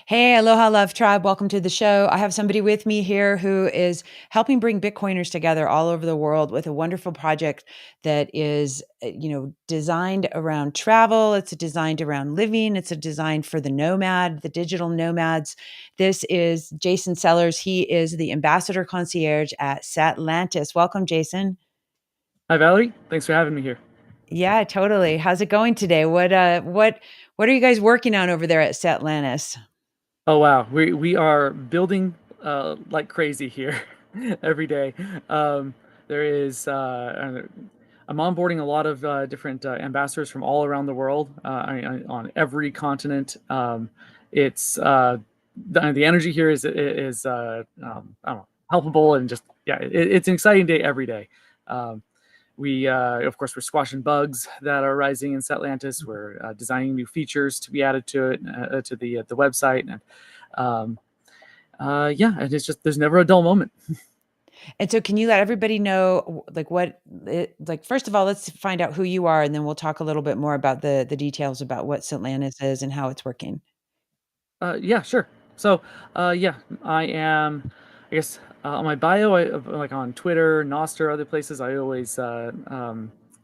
Hey, aloha, love tribe. Welcome to the show. I have somebody with me here who is helping bring Bitcoiners together all over the world with a wonderful project that is, designed around travel. It's designed around living. It's a design for the nomad, the digital nomads. This is Jason Sellers. He is the ambassador concierge at Satlantis. Welcome, Jason. Hi, Valerie. Thanks for having me here. Yeah, totally. How's it going today? What are you guys working on over there at Satlantis? Oh wow, we are building like crazy here every day. Um, there is I'm onboarding a lot of different ambassadors from all around the world on every continent. It's the energy here is I don't know, palpable and just yeah, it's an exciting day every day. Um, We, of course, we're squashing bugs that are rising in Satlantis. We're designing new features to be added to it, to the website, and um, yeah, and it's just there's never a dull moment. And so can you let everybody know first of all, let's find out who you are and then we'll talk a little bit more about the details about what Atlantis is and how it's working. Yeah, sure. So, yeah, I am. I guess on my bio, like on Twitter, Nostr, other places, I always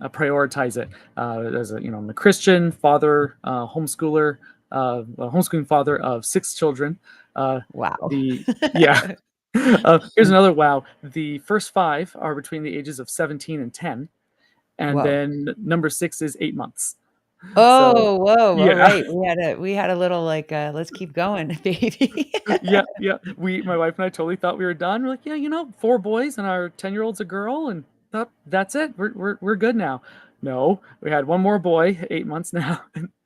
prioritize it as I'm a Christian father, homeschooler, a homeschooling father of 6 children. Uh, Wow. the yeah. Here's another wow. The first five are between the ages of 17 and 10, and Whoa. then number six is 8 months. So, Oh, whoa. All yeah. right. We had a little let's keep going, baby. Yeah, yeah. My wife and I totally thought we were done. We're like, yeah, 4 boys and our 10-year-old's a girl, and that's it. We're good now. No, we had one more boy, 8 months now.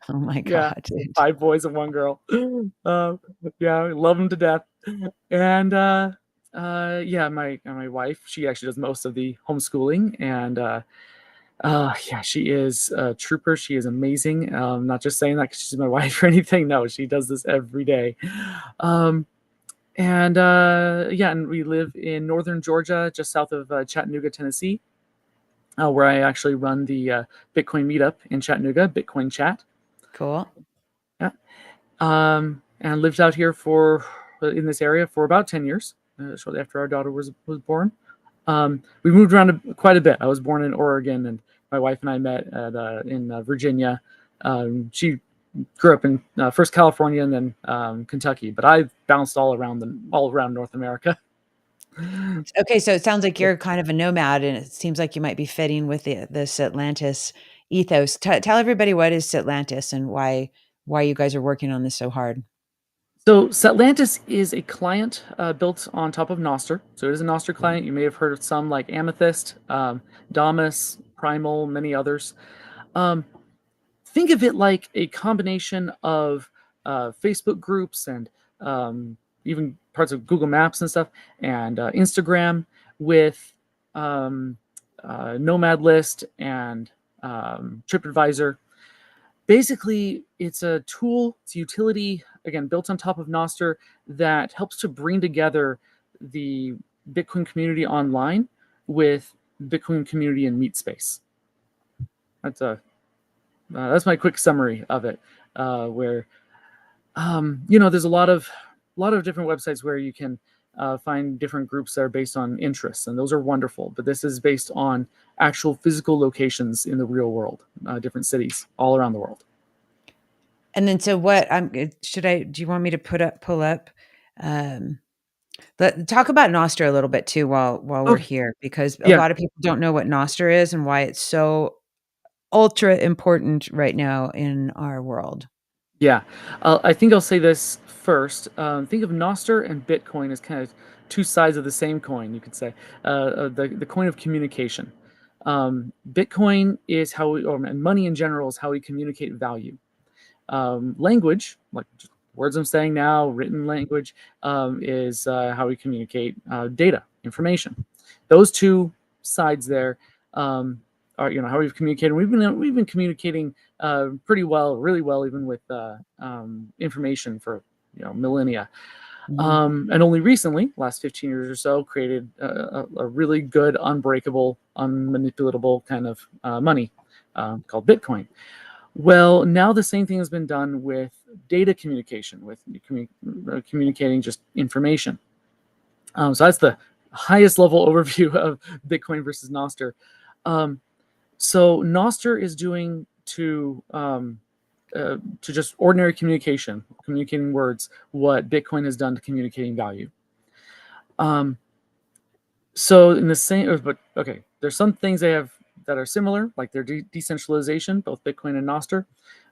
Oh my Yeah, God. so 5 boys and one girl. Uh, yeah, we love them to death. And yeah, my wife, she actually does most of the homeschooling, and yeah, she is a trooper. She is amazing. Not just saying that 'cause she's my wife or anything. No, she does this every day. Um, and yeah, and we live in northern Georgia, just south of Chattanooga, Tennessee, where I actually run the Bitcoin meetup in Chattanooga, Bitcoin Chat. Cool. Yeah. And lived out here for in this area for about 10 years, shortly after our daughter was born. We moved around quite a bit. I was born in Oregon, and my wife and I met in Virginia. She grew up in first California and then Kentucky, but I bounced all around North America. Okay, so it sounds like you're kind of a nomad and it seems like you might be fitting with this Atlantis ethos. Tell everybody what is Atlantis and why you guys are working on this so hard. So Satlantis is a client built on top of Nostr. So it is a Nostr client. You may have heard of some like Amethyst, Damus, Primal, many others. Um, think of it like a combination of Facebook groups and even parts of Google Maps and stuff, and Instagram with um, Nomad List and TripAdvisor. Basically, it's a tool, it's a utility, again, built on top of Nostr that helps to bring together the Bitcoin community online with Bitcoin community in meet space. That's a that's my quick summary of it. Where there's a lot of different websites where you can find different groups that are based on interests, and those are wonderful. But this is based on actual physical locations in the real world, different cities all around the world. And then so what do you want me to pull up um talk about Nostr a little bit too while we're Okay, here because a yeah, lot of people don't know what Nostr is and why it's so ultra important right now in our world. yeah. I think I'll say this first. Think of Nostr and Bitcoin as kind of two sides of the same coin. You could say the coin of communication. Bitcoin is and money in general is how we communicate value. Language, like just words I'm saying now, written language, is how we communicate data, information. Those two sides there are how we've communicated. We've been communicating pretty well, really well, even with information for millennia. Mhm. And only recently, last 15 years or so, created a really good, unbreakable, unmanipulatable kind of money called Bitcoin. Well, now the same thing has been done with data communication, with communicating just information. So that's the highest level overview of Bitcoin versus Nostr. So Nostr is doing to just ordinary communication, communicating words, what Bitcoin has done to communicating value. So in the same, but okay, there's some things they have that are similar, like their decentralization, both Bitcoin and Nostr,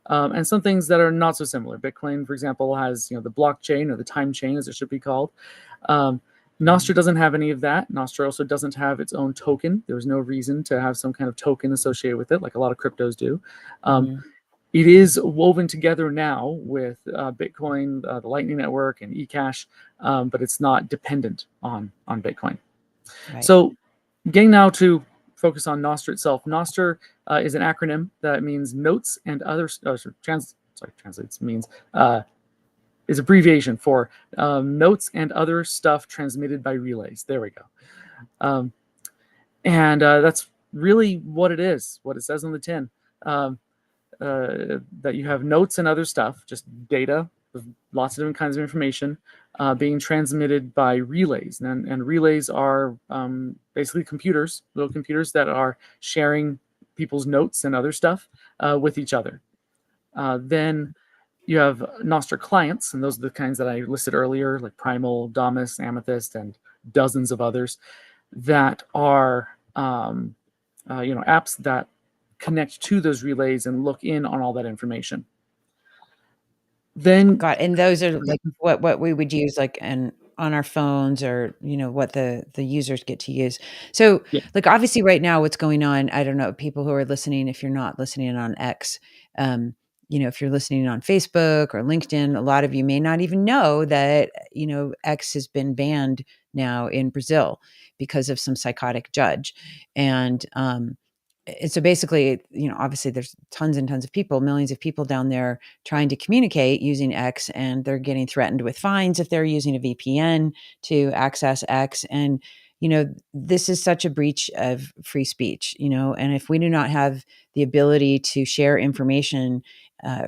and some things that are not so similar. Bitcoin, for example, has the blockchain, or the time chain, as it should be called. Nostr doesn't have any of that. Nostr also doesn't have its own token. There's no reason to have some kind of token associated with it, like a lot of cryptos do. It is woven together now with Bitcoin, the Lightning Network, and eCash, but it's not dependent on Bitcoin. Right. So getting now to focus on Nostr itself. Nostr is an acronym that means notes and other, translates means, is abbreviation for notes and other stuff transmitted by relays. There we go. And that's really what it is, what it says on the tin. That you have notes and other stuff, just data with lots of different kinds of information being transmitted by relays. And relays are basically computers, little computers that are sharing people's notes and other stuff with each other. Then you have Nostr clients, and those are the kinds that I listed earlier, like Primal, Damus, Amethyst, and dozens of others that are apps that connect to those relays and look in on all that information. Then and those are like what we would use like on our phones, or what the users get to use. So yeah. like obviously right now what's going on, I don't know, people who are listening, if you're not listening on X, if you're listening on Facebook or LinkedIn, a lot of you may not even know that X has been banned now in Brazil because of some psychotic judge. And so basically, obviously there's tons and tons of people, millions of people down there trying to communicate using X, and they're getting threatened with fines if they're using a VPN to access X. And, this is such a breach of free speech, and if we do not have the ability to share information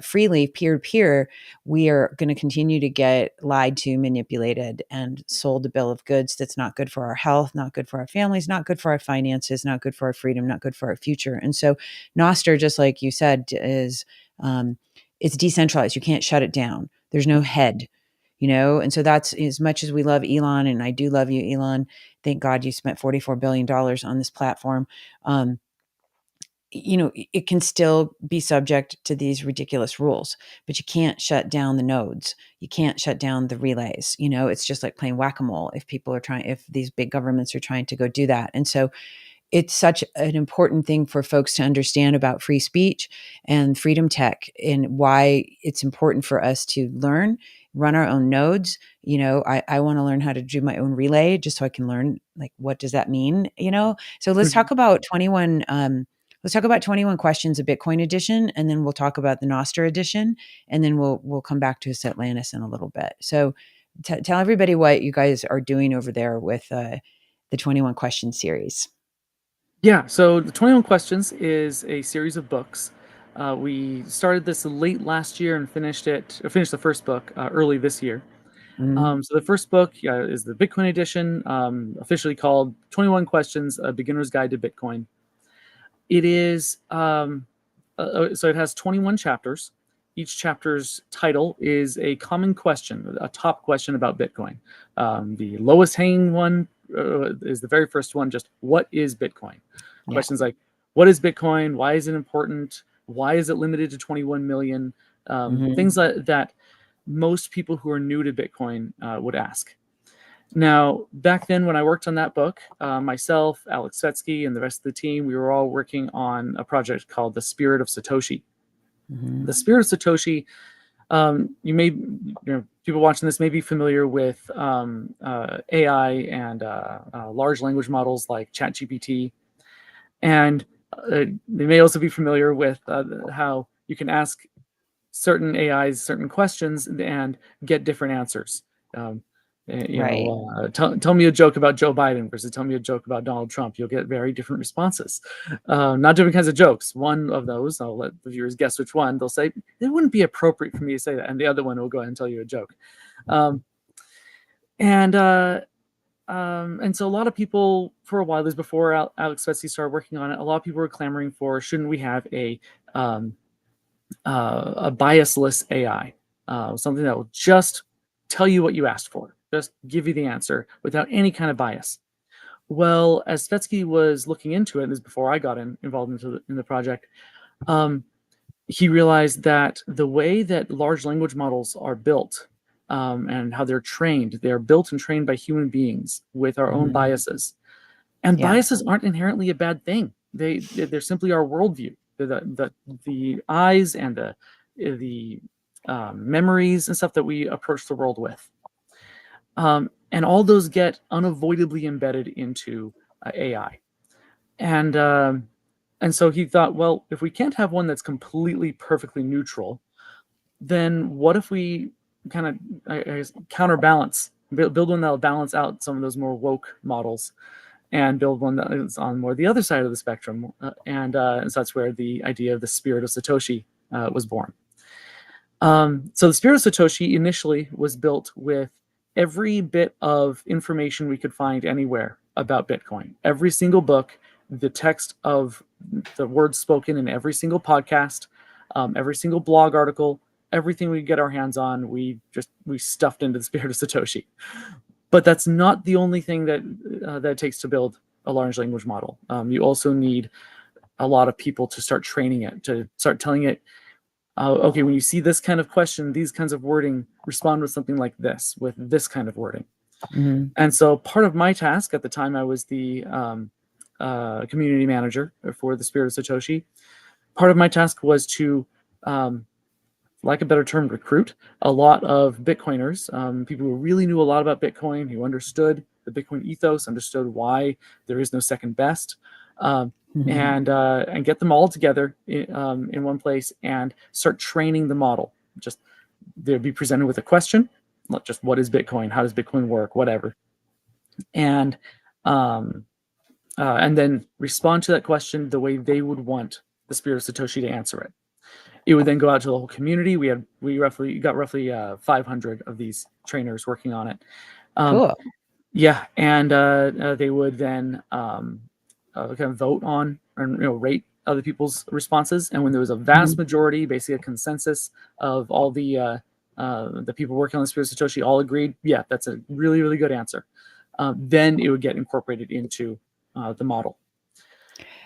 freely, peer to peer, we are going to continue to get lied to, manipulated, and sold a bill of goods that's not good for our health, not good for our families, not good for our finances, not good for our freedom, not good for our future. And so Nostr, just like you said, is it's decentralized. You can't shut it down. There's no head, and so that's, as much as we love Elon, and I do love you, Elon, thank God you spent $44 billion on this platform. It can still be subject to these ridiculous rules, but you can't shut down the nodes. You can't shut down the relays. It's just like playing whack-a-mole if these big governments are trying to go do that. And so it's such an important thing for folks to understand about free speech and freedom tech, and why it's important for us to run our own nodes. I want to learn how to do my own relay just so I can learn, like, what does that mean? So let's talk about 21. Let's talk about 21 Questions of Bitcoin edition, and then we'll talk about the Nostr edition, and then we'll come back to Atlantis in a little bit. So tell everybody what you guys are doing over there with the 21 Questions series. Yeah, so the 21 Questions is a series of books. We started this late last year and finished the first book early this year. So the first book is the Bitcoin edition, officially called 21 Questions, A Beginner's Guide to Bitcoin. It is, so it has 21 chapters. Each chapter's title is a common question, a top question about Bitcoin. The lowest hanging one is the very first one, just what is Bitcoin? Yeah. Questions like, what is Bitcoin? Why is it important? Why is it limited to 21 million? Things like that most people who are new to Bitcoin would ask. Now, back then when I worked on that book, myself, Alex Svetsky, and the rest of the team, we were all working on a project called The Spirit of Satoshi. The Spirit of Satoshi, people watching this may be familiar with AI and large language models like ChatGPT. And they may also be familiar with how you can ask certain AIs certain questions and get different answers. Right. Tell me a joke about Joe Biden versus tell me a joke about Donald Trump. You'll get very different responses. Not different kinds of jokes. One of those, I'll let the viewers guess which one. They'll say it wouldn't be appropriate for me to say that, and the other one will go ahead and tell you a joke. Um, and so a lot of people, for a while, this before Alex Betsy started working on it, a lot of people were clamoring for, shouldn't we have um, a biasless AI, something that will just tell you what you asked for, just give you the answer without any kind of bias. Well, as Svetsky was looking into it, this is before I got involved in the project, um, he realized that the way that large language models are built, and how they're built and trained by human beings with our own Mhm. biases. And Yeah. biases aren't inherently a bad thing. They're simply our worldview. The eyes and the memories and stuff that we approach the world with. And all those get unavoidably embedded into AI. And so he thought, well, if we can't have one that's completely perfectly neutral, then what if we kind of, I guess, counterbalance, build one that'll balance out some of those more woke models, and build one that is on more the other side of the spectrum. And so that's where the idea of the spirit of Satoshi was born. So the spirit of Satoshi initially was built with every bit of information we could find anywhere about Bitcoin. Every single book, the text of the words spoken in every single podcast, every single blog article, everything we get our hands on, we stuffed into the spirit of Satoshi. But that's not the only thing that it takes to build a large language model. You also need a lot of people to start training it, to start telling it, okay, when you see this kind of question, these kinds of wording, respond with something like this, with this kind of wording. Mhm. And so part of my task at the time, I was the community manager for the Spirit of Satoshi. Part of my task was to, like a better term, recruit a lot of Bitcoiners, people who really knew a lot about Bitcoin, who understood the Bitcoin ethos, understood why there is no second best, um, Mhm. and get them all together in one place and start training the model. Just they'd be presented with a question, not just what is Bitcoin, how does Bitcoin work, whatever, and um, and then respond to that question the way they would want the Spirit of Satoshi to answer it. It would then go out to the whole community. We got roughly 500 of these trainers working on it. Um, Cool. yeah, and they would then kind of vote on and rate other people's responses. And when there was a vast Mhm. majority, basically a consensus of all the people working on the Spirit of Satoshi all agreed, yeah, that's a really really good answer. Then it would get incorporated into the model.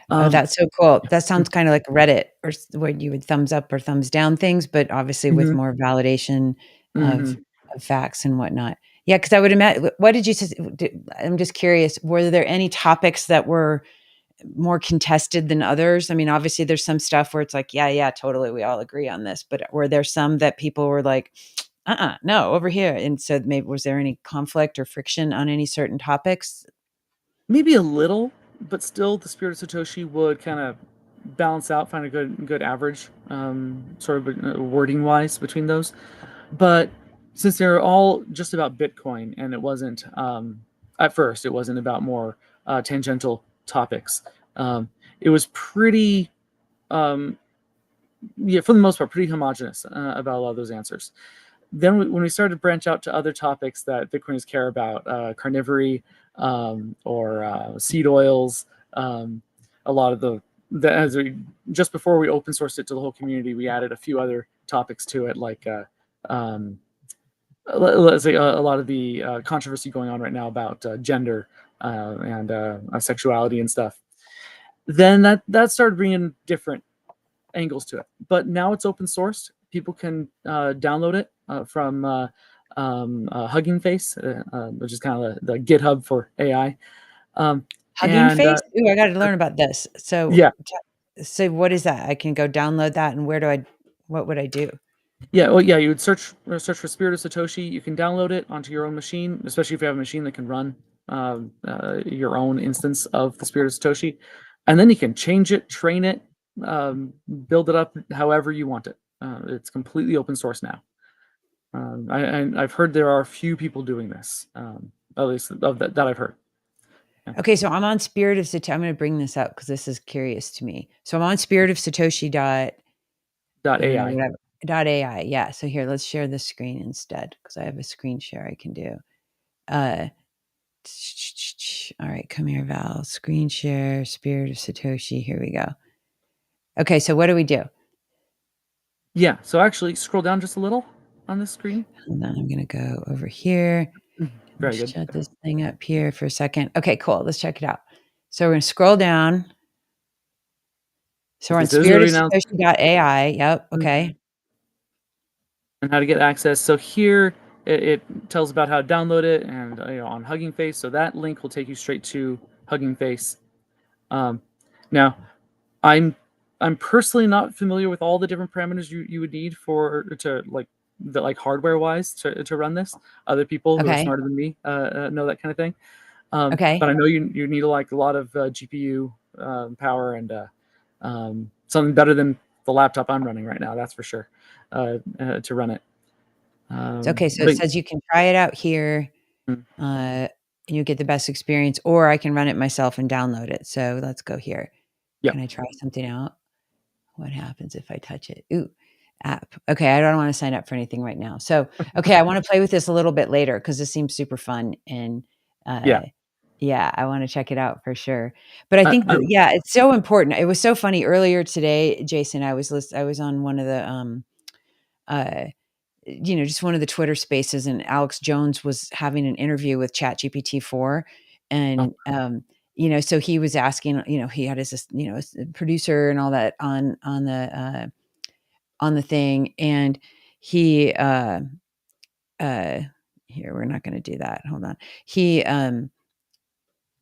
Oh, Um, that's so cool. That sounds kinda like Reddit or where you would thumbs up or thumbs down things, but obviously with mhm, more validation of mhm. facts and whatnot. Yeah, because I would imagine. What did you say? I'm just curious, were there any topics that were more contested than others? I mean, obviously, there's some stuff where it's like, "Yeah, yeah, totally, we all agree on this," but were there some that people were like, no, over here," and so maybe was there any conflict or friction on any certain topics? Maybe a little, but still, the Spirit of Satoshi would kind of balance out, find a good average, sort of wording wise between those. But since they're all just about Bitcoin, and it wasn't at first, it wasn't about more tangential topics. It was pretty, um, yeah, for the most part, pretty homogenous about a lot of those answers. Then when we started to branch out to other topics that Bitcoiners care about, carnivory, or seed oils, a lot of the as we just before we open sourced it to the whole community, we added a few other topics to it, like um, let's say a lot of the controversy going on right now about gender and sexuality and stuff. Then that started bringing different angles to it. But now it's open source. People can download it from Hugging Face, which is kind of the GitHub for AI. Um, Hugging and Face? Ooh, I gotta learn about this. Yeah, So what is that? I can go download that, and what would I do? yeah, well, yeah. You would search for Spirit of Satoshi. You can download it onto your own machine, especially if you have a machine that can run your own instance of the Spirit of Satoshi, and then you can change it, train it, build it up however you want it. It's completely open source now. I've heard there are a few people doing this, at least of that I've heard. Yeah. Okay, so I'm on Spirit of Satoshi. I'm going to bring this up because this is curious to me. So I'm on Spirit of Satoshi .ai. whatever, .ai. Yeah. So here, let's share the screen instead because I have a screen share I can do. Uh, all right, come here, Val. Screen share, Spirit of Satoshi. Here we go. Okay, so what do we do? Yeah. So actually, scroll down just a little on the screen. Hold on, I'm going to go over here. Very good. Shut this thing up here for a second. Okay, cool. Let's check it out. So we're going to scroll down. So we're on This is going to be announced. spiritofsatoshi.ai. Yep. Okay. And how to get access. So here it tells about how to download it, and on Hugging Face. So that link will take you straight to Hugging Face. Now, I'm personally not familiar with all the different parameters you would need to hardware wise to run this. Other people who are smarter than me know that kind of thing. Okay. But I know you need a lot of GPU power and something better than the laptop I'm running right now. That's for sure. To run it. Okay, so it says you can try it out here, and you get the best experience, or I can run it myself and download it. So let's go here. Yeah. Can I try something out? What happens if I touch it? Ooh, app. Okay, I don't want to sign up for anything right now. So, okay, I want to play with this a little bit later because this seems super fun and yeah, I want to check it out for sure. But I think it's so important. It was so funny earlier today, Jason. I was on one of the just one of the Twitter spaces, and Alex Jones was having an interview with ChatGPT 4, and so he was asking, he had his producer and all that on the thing, and he here, we're not going to do that. Hold on. He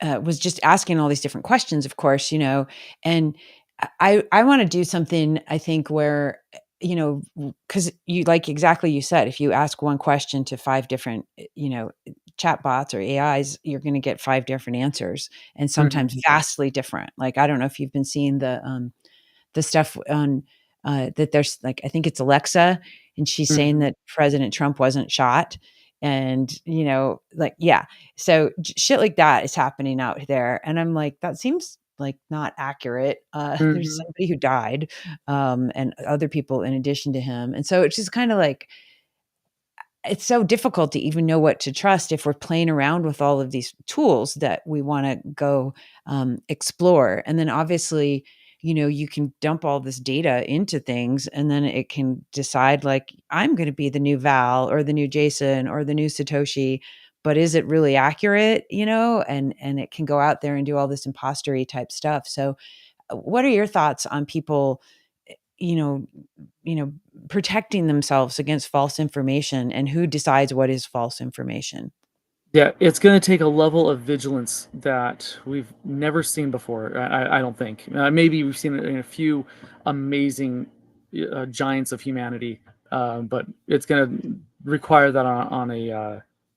was just asking all these different questions, of course, and I want to do something, I think, where, because you said, if you ask one question to 5 different, chat bots or AIs, you're going to get 5 different answers, and sometimes vastly different. Like, I don't know if you've been seeing the stuff on that there's I think it's Alexa, and she's saying that President Trump wasn't shot. And, so shit like that is happening out there. And I'm like, that seems like not accurate. There's somebody who died, and other people in addition to him. And so it's just kind of like, it's so difficult to even know what to trust if we're playing around with all of these tools that we want to go explore. And then obviously, you can dump all this data into things, and then it can decide, like, I'm going to be the new Val or the new Jason or the new Satoshi, but is it really accurate? And it can go out there and do all this impostery type stuff. So what are your thoughts on people, protecting themselves against false information, and who decides what is false information? Yeah, it's going to take a level of vigilance that we've never seen before. I don't think. Maybe we've seen it in a few amazing giants of humanity, but it's going to require that on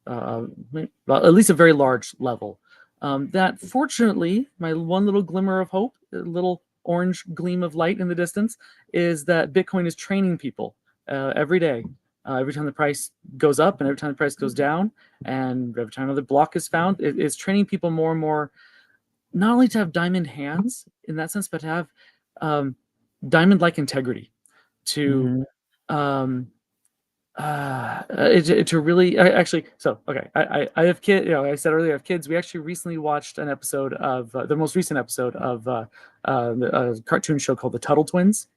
at least a very large level. That fortunately, my one little glimmer of hope, a little orange gleam of light in the distance, is that Bitcoin is training people every day. Every time the price goes up and every time the price goes down, and every time another block is found, it's training people more and more, not only to have diamond hands in that sense, but to have diamond-like integrity, to to really actually. So okay, I have kids. I said earlier I have kids. We actually recently watched an episode of the most recent episode of a cartoon show called the Tuttle Twins.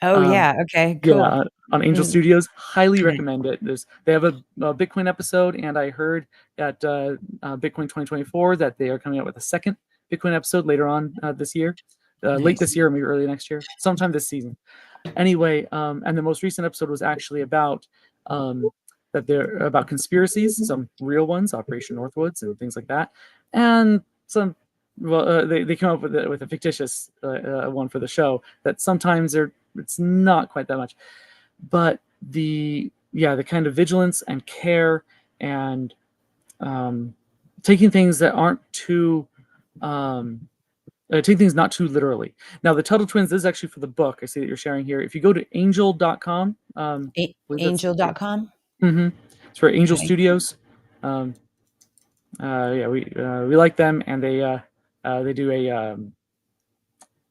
Oh yeah. Okay, cool. Yeah, on Angel Studios. Highly recommend it. They have a Bitcoin episode, and I heard at Bitcoin 2024 that they are coming out with a second Bitcoin episode later on this year, late this year, or maybe early next year, sometime this season. Anyway, and the most recent episode was actually about that they're about conspiracies, some real ones, Operation Northwoods, and things like that, and some. Well, they come up with a fictitious one for the show that sometimes it's not quite that much, but the kind of vigilance and care and taking things that aren't too take things not too literally. Now, the Tuttle Twins is actually for the book. I see that you're sharing here. If you go to angel.com, angel.com. Mhm. It's for Angel Okay. Studios. Um, yeah, we like them, and they do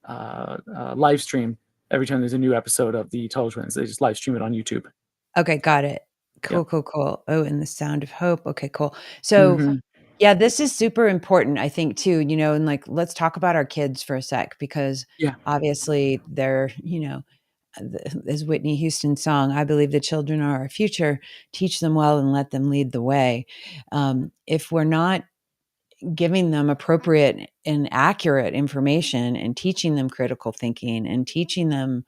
a live stream every time there's a new episode of the Tuttle Twins. They just live stream it on YouTube. Okay, got it. Yeah. Cool, cool, cool. Oh, and The Sound of Hope. Okay, cool. So, Mhm. yeah, this is super important, I think, too, and like, let's talk about our kids for a sec because Yeah. obviously they're, as Whitney Houston's song, I believe the children are our future. Teach them well and let them lead the way. If we're not giving them appropriate and accurate information and teaching them critical thinking and teaching them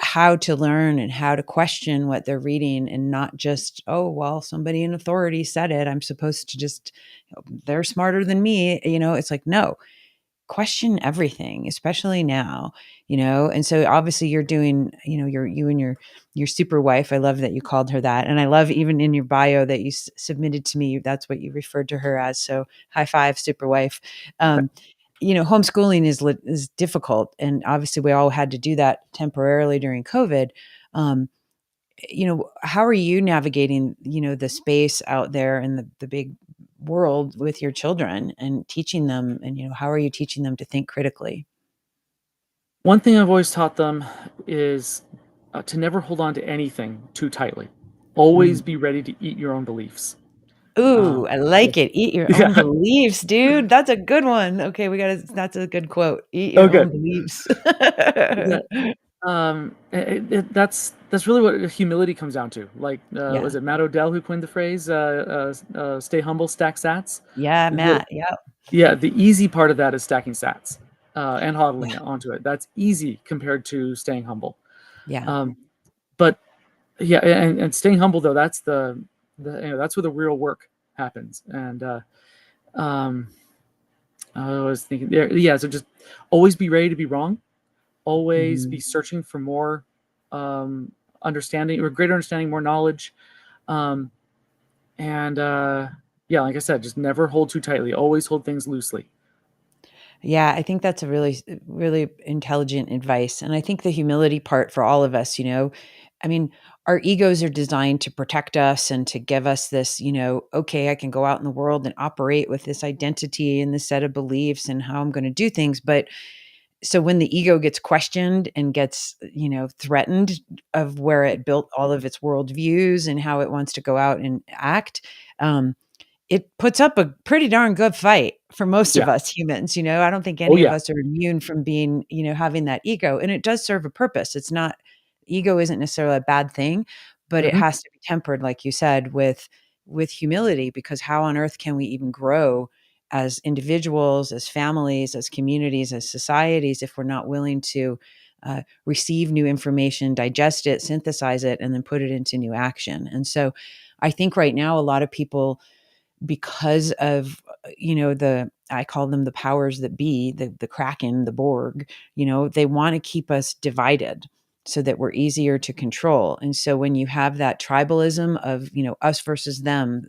how to learn and how to question what they're reading and not just, oh, well, somebody in authority said it. I'm supposed to just, they're smarter than me. It's like, no, question everything, especially now, and so obviously you're doing, you and your super wife. I love that you called her that, and I love even in your bio that you submitted to me, that's what you referred to her as. So high five, super wife. um Homeschooling is difficult, and obviously we all had to do that temporarily during COVID. um how are you navigating, the space out there in the big world with your children and teaching them, and how are you teaching them to think critically? One thing I've always taught them is to never hold on to anything too tightly. Mm. Always be ready to eat your own beliefs. Ooh, Um, I yeah. like it. Eat your own Yeah. beliefs, dude. That's a good one. Okay, that's a good quote. Eat Oh, your own good. beliefs. Yeah. That's really what humility comes down to. Like, Yeah. was it Matt Odell who coined the phrase, "Stay humble, stack sats"? Yeah, The Matt. Yep. Yeah, the easy part of that is stacking sats, and hodling it onto it. That's easy compared to staying humble. Yeah. Um, but yeah, and staying humble though, that's that's where the real work happens. And um, I was thinking, yeah. So just always be ready to be wrong. Always Mhm. be searching for more um, understanding or greater understanding, more knowledge. Um, and yeah, like I said, just never hold too tightly. Always hold things loosely. Yeah, I think that's a really intelligent advice. And I think the humility part for all of us, I mean, our egos are designed to protect us and to give us this, okay, I can go out in the world and operate with this identity and this set of beliefs and how I'm going to do things. But so when the ego gets questioned and gets, threatened of where it built all of its worldviews and how it wants to go out and act, um, it puts up a pretty darn good fight for most of Yeah. us humans. I don't think Oh any of yeah. us are immune from being, having that ego, and it does serve a purpose. It's not ego isn't necessarily a bad thing, but it Hmm. has to be tempered, like you said, with humility, because how on earth can we even grow as individuals, as families, as communities, as societies if we're not willing to receive new information, digest it, synthesize it, and then put it into new action? And so I think right now a lot of people, because of the I call them the powers that be, the Kraken, the Borg, they want to keep us divided so that we're easier to control. And so when you have that tribalism of, us versus them,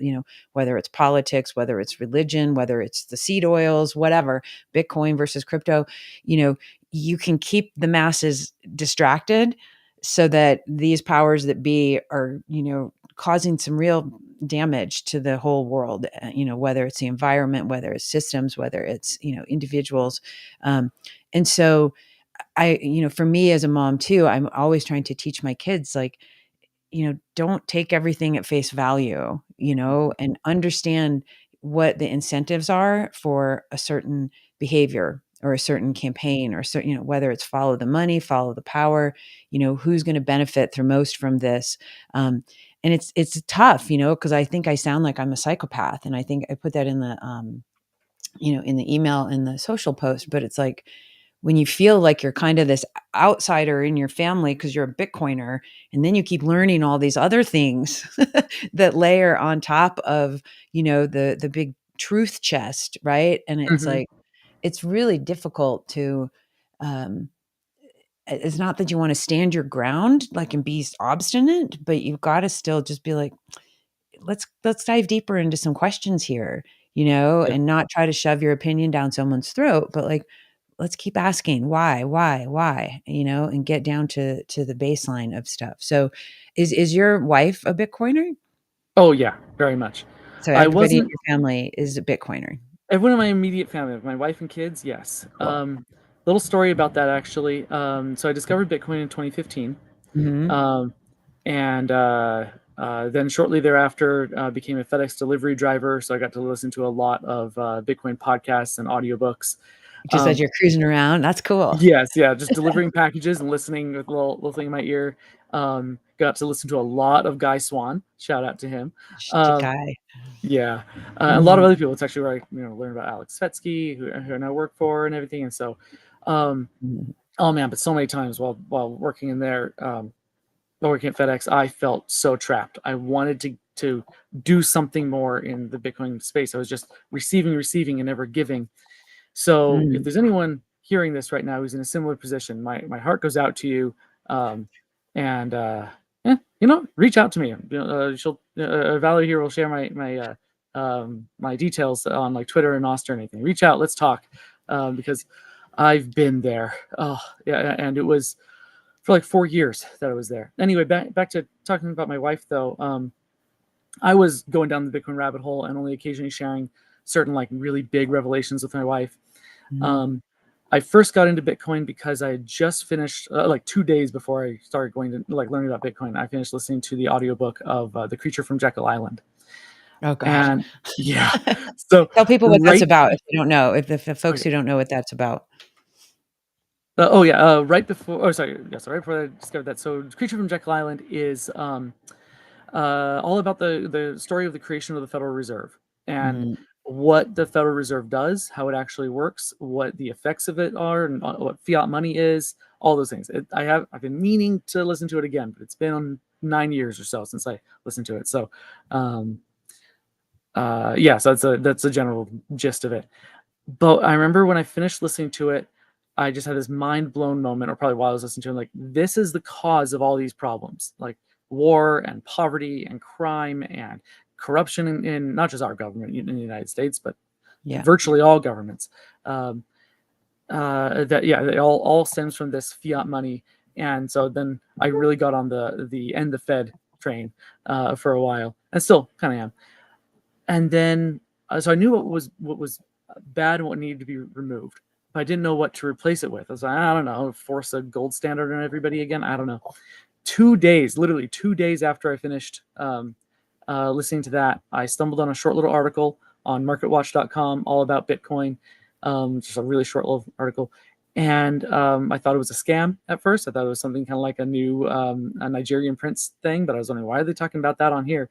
whether it's politics, whether it's religion, whether it's the seed oils, whatever, Bitcoin versus crypto, you know you can keep the masses distracted so that these powers that be are, causing some real damage to the whole world, whether it's the environment, whether it's systems, whether it's, individuals. And so for me as a mom too, I'm always trying to teach my kids, like, don't take everything at face value, and understand what the incentives are for a certain behavior or a certain campaign or certain, whether it's follow the money, follow the power, who's going to benefit the most from this. Um, and it's tough, because I think I sound like I'm a psychopath. And I think I put that in in the email and the social post, but it's like, when you feel like you're kind of this outsider in your family because you're a Bitcoiner, and then you keep learning all these other things that layer on top of, the big truth chest, right? And it's Hmm. like, it's really difficult to, um, it's not that you want to stand your ground, like, and be obstinate, but you've got to still just be like, let's dive deeper into some questions here, Yeah. and not try to shove your opinion down someone's throat, but like, let's keep asking why, and get down to the baseline of stuff. So is your wife a Bitcoiner? Oh yeah, very much. So I everybody in wasn't your family is a Bitcoiner. Everyone in my immediate family, my wife and kids, yes. Cool. Little story about that actually. So I discovered Bitcoin in 2015, Mhm. um, and then shortly thereafter became a FedEx delivery driver. So I got to listen to a lot of Bitcoin podcasts and audiobooks. Just as Um, you're cruising around, that's cool. yes, yeah, just delivering packages and listening with a little thing in my ear. Got to listen to a lot of Guy Swan. Shout out to him. The Um, guy. yeah, a lot of Mhm. other people. It's actually where I learned about Alex Svetsky, who I now work for, and everything. And so, um, Mhm. oh man, but so many times while working in there, while working at FedEx, I felt so trapped. I wanted to do something more in the Bitcoin space. I was just receiving, receiving, and never giving. So if Mm. there's anyone hearing this right now who's in a similar position, my heart goes out to you, um, and yeah, reach out to me. She'll Valerie here will share my details on like Twitter and Nostr and anything. Reach out, let's talk, because I've been there. Oh yeah, and it was for like 4 years that I was there. Anyway, back to talking about my wife though. I was going down the Bitcoin rabbit hole and only occasionally sharing certain like really big revelations with my wife. Mhm. um, I first got into Bitcoin because I had just finished, like 2 days before I started going to like learning about Bitcoin. I finished listening to the audiobook of The Creature from Jekyll Island, Oh gosh. and yeah, so Tell people what that's right, about if they don't know, if the folks okay, who don't know what that's about. oh yeah, right before, oh sorry, yeah, so right before I discovered that. So Creature from Jekyll Island is all about the story of the creation of the Federal Reserve and Mhm. what the Federal Reserve does, how it actually works, what the effects of it are, and what fiat money is, all those things. I've been meaning to listen to it again, but it's been 9 years or so since I listened to it. So, um, yeah, so that's a general gist of it. But I remember when I finished listening to it, I just had this mind blown moment, or probably while I was listening to it, like, this is the cause of all these problems, like war and poverty and crime and corruption in not just our government in the United States, but Yeah. virtually all governments. Um, that yeah, it all stems from this fiat money. And so then I really got on the end the Fed train for a while, and still kind of am. And then so I knew what was bad and what needed to be removed, but I didn't know what to replace it with. I was like, I don't know, force a gold standard on everybody again. I don't know. 2 days, literally 2 days after I finished listening to that, I stumbled on a short little article on MarketWatch.com all about Bitcoin. Just a really short little article, and I thought it was a scam at first. I thought it was something kind of like a new a Nigerian prince thing, but I was wondering, why are they talking about that on here?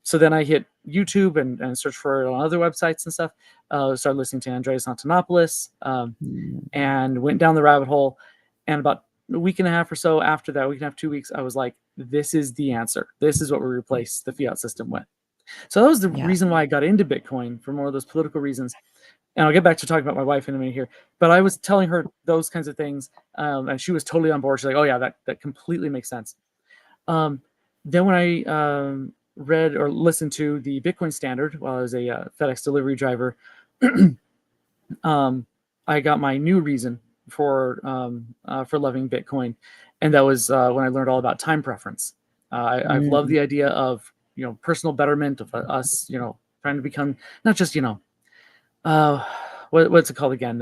So then I hit YouTube and searched for it on other websites and stuff. Started listening to Andreas Antonopoulos, Mm. and went down the rabbit hole. And about a week and a half or so after that, a week and a half, 2 weeks, I was like, this is the answer. This is what we replace the fiat system with. So that was the Yeah. reason why I got into Bitcoin, for more of those political reasons. And I'll get back to talking about my wife in a minute here. But I was telling her those kinds of things, and she was totally on board. She's like, "Oh yeah, that completely makes sense." Um, then when I read or listened to the Bitcoin Standard while I was a FedEx delivery driver, um, I got my new reason for loving Bitcoin, and that was when I learned all about time preference. I've loved Mm. the idea of personal betterment of us, trying to become not just uh, what's it called again?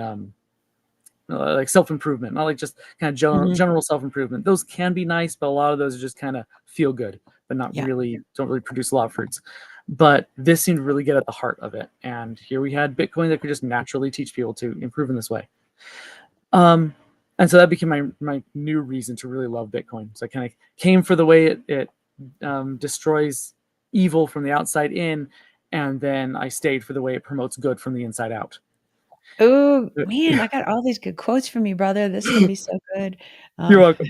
Like self improvement, not like just kind of Mhm. general self improvement. Those can be nice, but a lot of those are just kind of feel good, but not Yeah. really don't really produce a lot of fruits. But this seemed to really get at the heart of it, and here we had Bitcoin that could just naturally teach people to improve in this way. Um, and so that became my new reason to really love Bitcoin. So I kind of came for the way it destroys evil from the outside in, and then I stayed for the way it promotes good from the inside out. Oh, man, I got all these good quotes from you, brother. This is gonna be so good. You're Um, welcome.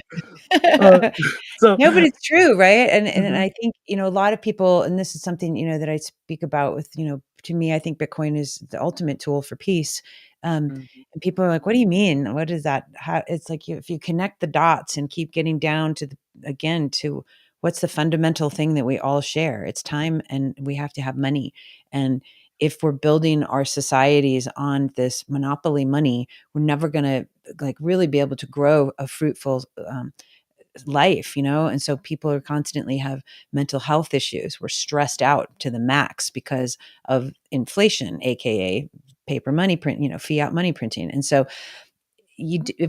Uh, so, no, but it's true, right? And mhm, I think, a lot of people, and this is something, that I speak about with, to me, I think Bitcoin is the ultimate tool for peace. mhm, And people are like, "What do you mean? What is that?" How it's like if you connect the dots and keep getting down to again to what's the fundamental thing that we all share? It's time, and we have to have money. And if we're building our societies on this monopoly money, we're never going to like really be able to grow a fruitful life, and so people are constantly have mental health issues. We're stressed out to the max because of inflation, aka paper money print, fiat money printing. And so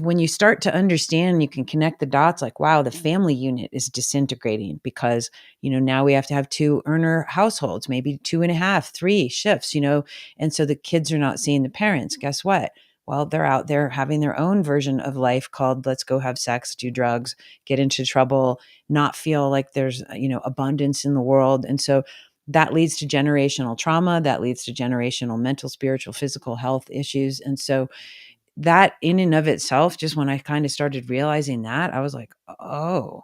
when you start to understand, you can connect the dots, like, wow, the family unit is disintegrating because now we have to have two earner households, maybe two and a half, three shifts, and so the kids are not seeing the parents. Guess what? Well, they're out there having their own version of life called let's go have sex, do drugs, get into trouble, not feel like there's abundance in the world. And so that leads to generational trauma, that leads to generational mental, spiritual, physical health issues. And so that in and of itself, just when I kind of started realizing that, I was like, oh,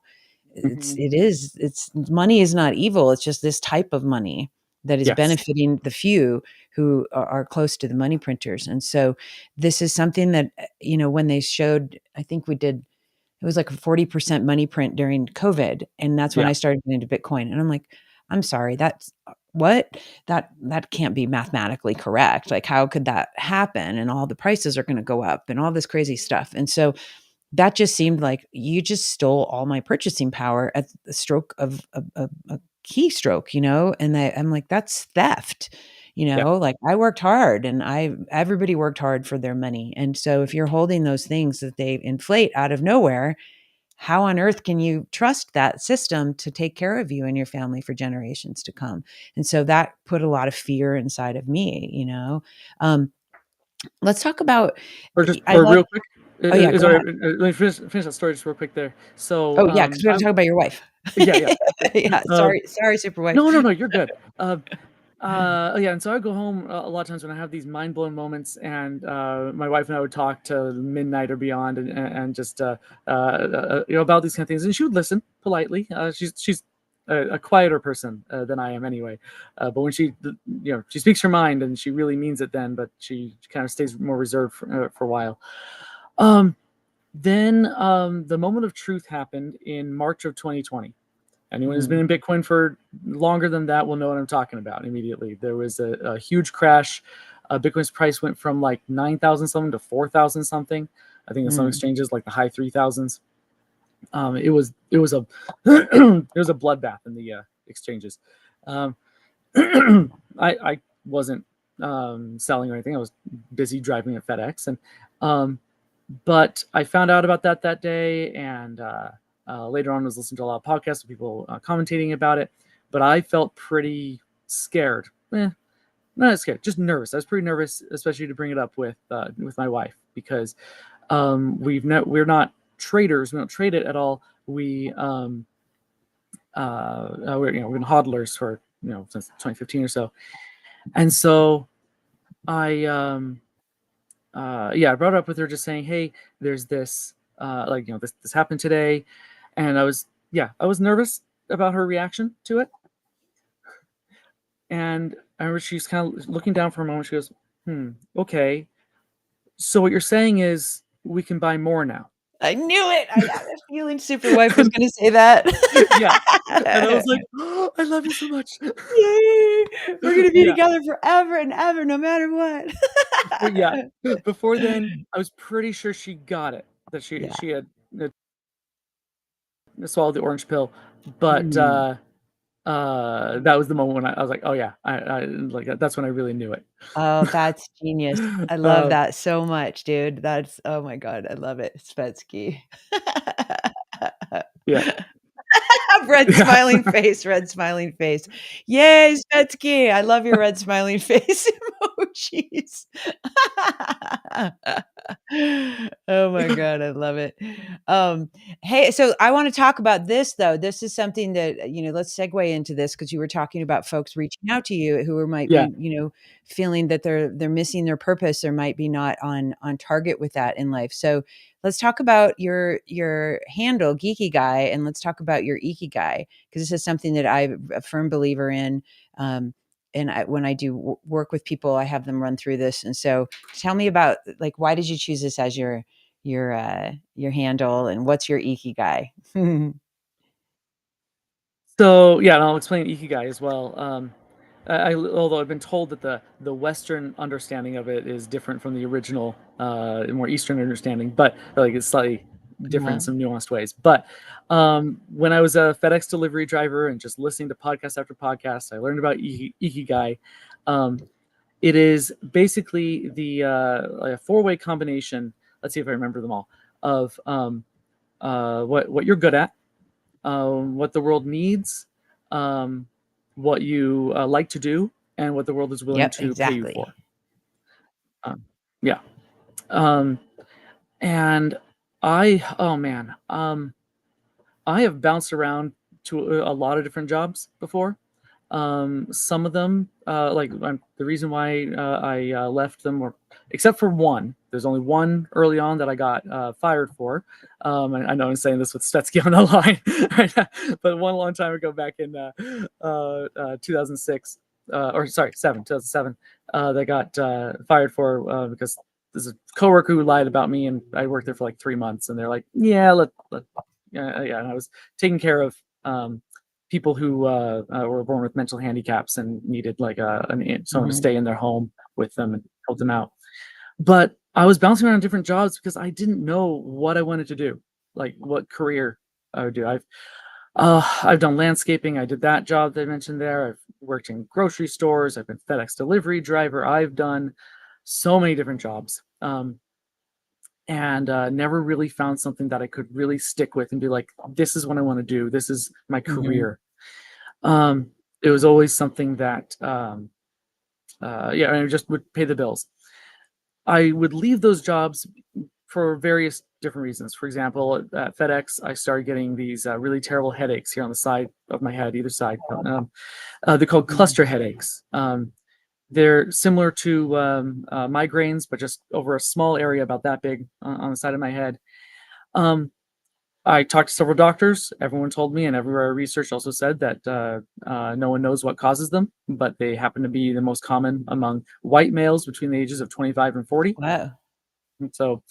Mhm. it's money is not evil. It's just this type of money that is Yes. benefiting the few who are close to the money printers. And so this is something that, when they showed, I think we did, it was like a 40% money print during COVID. And that's when Yeah. I started getting into Bitcoin. And I'm like, I'm sorry, that's what? That can't be mathematically correct. Like, how could that happen? And all the prices are going to go up and all this crazy stuff. And so that just seemed like you just stole all my purchasing power at the stroke of a keystroke, and I'm like, that's theft. Yeah. Like, I worked hard, and everybody worked hard for their money. And so if you're holding those things that they inflate out of nowhere, how on earth can you trust that system to take care of you and your family for generations to come? And so that put a lot of fear inside of me. Um, let's talk about, I Or love, real quick, oh yeah, go sorry, ahead. let me finish that story just real quick there. So, Oh yeah, because we have to talk about your wife. yeah, yeah. Yeah, Um, sorry, super wife. no, no, no, you're good. Yeah, and so I go home a lot of times when I have these mind blown moments, and my wife and I would talk to midnight or beyond, and just about these kind of things, and she would listen politely. She's a quieter person than I am anyway, but when she speaks her mind, and she really means it then, but she kind of stays more reserved for a while. Um, then the moment of truth happened in March of 2020. Anyone who's been Mm, in Bitcoin for longer than that will know what I'm talking about immediately. There was a huge crash. Bitcoin's price went from like 9,000 something to 4,000 something. I think in some mm. exchanges like the high 3,000s. It was a it was a bloodbath in the exchanges. Um, I wasn't selling or anything. I was busy driving at FedEx, and um, but I found out about that day, and later on was listening to a lot of podcasts of people commentating about it. But I felt pretty scared. Not scared, just nervous. I was pretty nervous, especially to bring it up with my wife, because we're not traders. We don't trade it at all. We've been hodlers for since 2015 or so, and so I I brought it up with her, just saying, hey, there's this this happened today, and I was nervous about her reaction to it. And I remember she's kind of looking down for a moment. She goes, okay, so what you're saying is we can buy more now. I knew it. I had a feeling super wife was gonna say that. Yeah. And I was like, oh, I love you so much. Yay! We're gonna be Yeah. together forever and ever, no matter what. But yeah, before then, I was pretty sure she got it, that Yeah. she had swallowed the orange pill. But Mm. that was the moment when I was like, oh yeah, I like that's when I really knew it. Oh, that's genius. I love uh, that so much, dude. That's, oh my god, I love it. Svetsky. yeah, Red yeah, smiling face, red smiling face. Yay, Svetsky. I love your red smiling face emojis. Oh my god, I love it. Um, hey, so I wanna talk about this, though. This is something that, let's segue into this because you were talking about folks reaching out to you who might yeah. be, feeling that they're missing their purpose or might be not on target with that in life. So, let's talk about your handle, Geeky Guy, and let's talk about your Ikigai, because this is something that I'm a firm believer in. Um, and when I do work with people, I have them run through this. And so, tell me about, like, why did you choose this as your handle, and what's your Ikigai? So yeah, and I'll explain Ikigai as well. Although I've been told that the Western understanding of it is different from the original, more Eastern understanding, but like it's slightly different in Wow. some nuanced ways. But when I was a FedEx delivery driver and just listening to podcast after podcast, I learned about Ikigai. It is basically the like a four-way combination. Let's see if I remember them all. Of what you're good at, what the world needs, um, what you like to do, and what the world is willing Yep, to pay you for. exactly. Um, yeah. Um, and oh man, I have bounced around to a lot of different jobs before. Some of them, the reason why I left them, or except for one, there's only one early on that I got fired for. And I know I'm saying this with Stetsky on the line, right? But one long time ago, back in 2006, or sorry, 2007, they got fired for because there's a coworker who lied about me, and I worked there for like 3 months, and they're like, yeah, yeah, and I was taking care of people who were born with mental handicaps and needed like someone to Mhm. stay in their home with them and help them out. But I was bouncing around different jobs because I didn't know what I wanted to do, like what career I would do. I've done landscaping. I did that job that I mentioned there. I've worked in grocery stores. I've been FedEx delivery driver. I've done so many different jobs. And never really found something that I could really stick with and be like, this is what I want to do. This is my Mhm. career. Um, it was always something that, yeah, and it just would pay the bills. I would leave those jobs for various different reasons. For example, at FedEx, I started getting these really terrible headaches here on the side of my head, either side. They're called Mhm. cluster headaches. They're similar to migraines, but just over a small area about that big on the side of my head. Um, I talked to several doctors. Everyone told me, and everywhere I researched also said that no one knows what causes them, but they happen to be the most common among white males between the ages of 25 and 40. Wow. And so,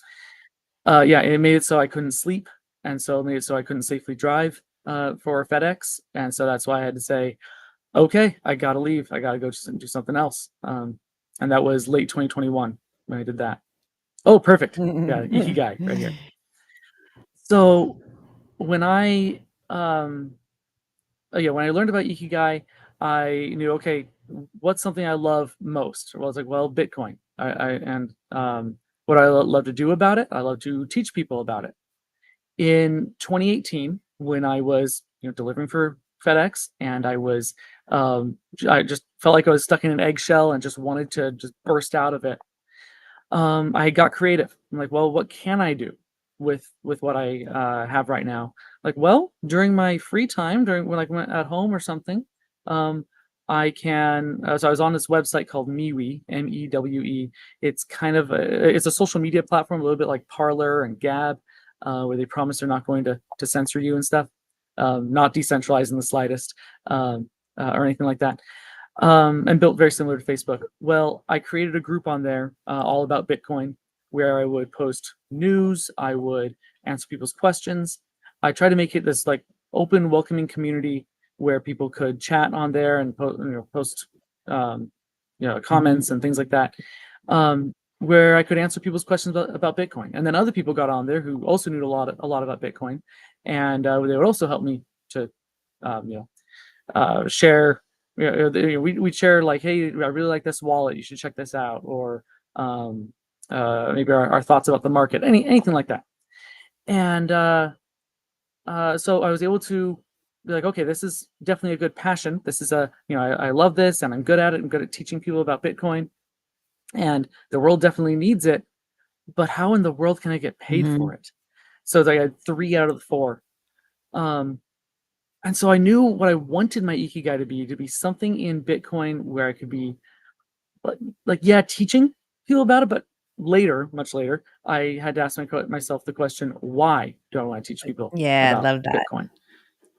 yeah, it made it so I couldn't sleep, and so it made it so I couldn't safely drive for FedEx, and so that's why I had to say, okay, I gotta leave. I gotta go do something else. And that was late 2021 when I did that. Oh, perfect. Yeah, Ikigai right here. So when I yeah, when I learned about Ikigai, I knew, okay, what's something I love most? Well, I was like, well, Bitcoin. And what I love to do about it, I love to teach people about it. In 2018, when I was delivering for FedEx, and I just felt like I was stuck in an eggshell and just wanted to just burst out of it. I got creative. I'm like, well, what can I do with what I have right now? Like, well, during my free time, during when I'm at home or something, um, I can. So I was on this website called MeWe, MEWE. It's a social media platform, a little bit like Parler and Gab, where they promise they're not going to censor you and stuff. Not decentralized in the slightest, or anything like that, and built very similar to Facebook. Well, I created a group on there all about Bitcoin, where I would post news, I would answer people's questions. I try to make it this like open, welcoming community where people could chat on there and post um, Mhm. comments and things like that. Where I could answer people's questions about Bitcoin, and then other people got on there who also knew a lot about Bitcoin, and they would also help me to share. We'd share like, hey, I really like this wallet. You should check this out, or um, maybe our thoughts about the market, anything like that. And so I was able to be like, okay, this is definitely a good passion. This is I love this, and I'm good at it. I'm good at teaching people about Bitcoin, and the world definitely needs it. But how in the world can I get paid for Mhm. it? So I had 3 out of the 4. Um, And so I knew what I wanted my ikigai to be something in Bitcoin where I could be yeah, teaching people about it, but later, much later, I had to ask myself the question, why do I want to teach people Yeah, I about love that. Bitcoin?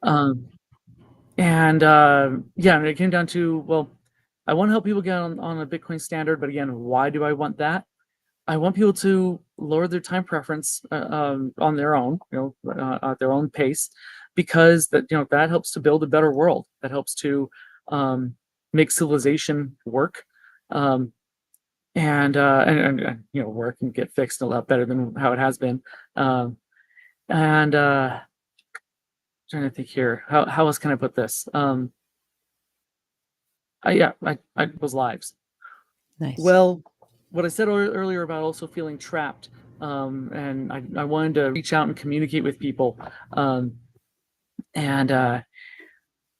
Um, and yeah, and it came down to, well, I want to help people get on a Bitcoin standard, but again, why do I want that? I want people to lower their time preference on their own, at their own pace, because that helps to build a better world. That helps to um, make civilization work, um, and work and get fixed a lot better than how it has been. Um, And trying to think here, how else can I put this? I was lives. Nice. Well, what I said earlier about also feeling trapped, and I wanted to reach out and communicate with people, um, and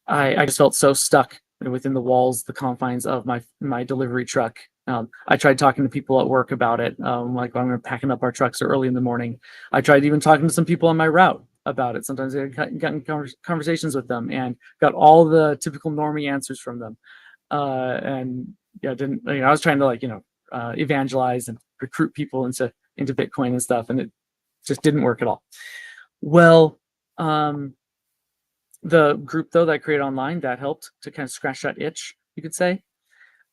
I just felt so stuck within the walls, the confines of my delivery truck. I tried talking to people at work about it, like when we were packing up our trucks early in the morning. I tried even talking to some people on my route about it. Sometimes I got in conversations with them and got all the typical normie answers from them. And yeah, didn't I was trying to evangelize and recruit people into Bitcoin and stuff, and it just didn't work at all. Well, um, the group though that I created online that helped to kind of scratch that itch, you could say.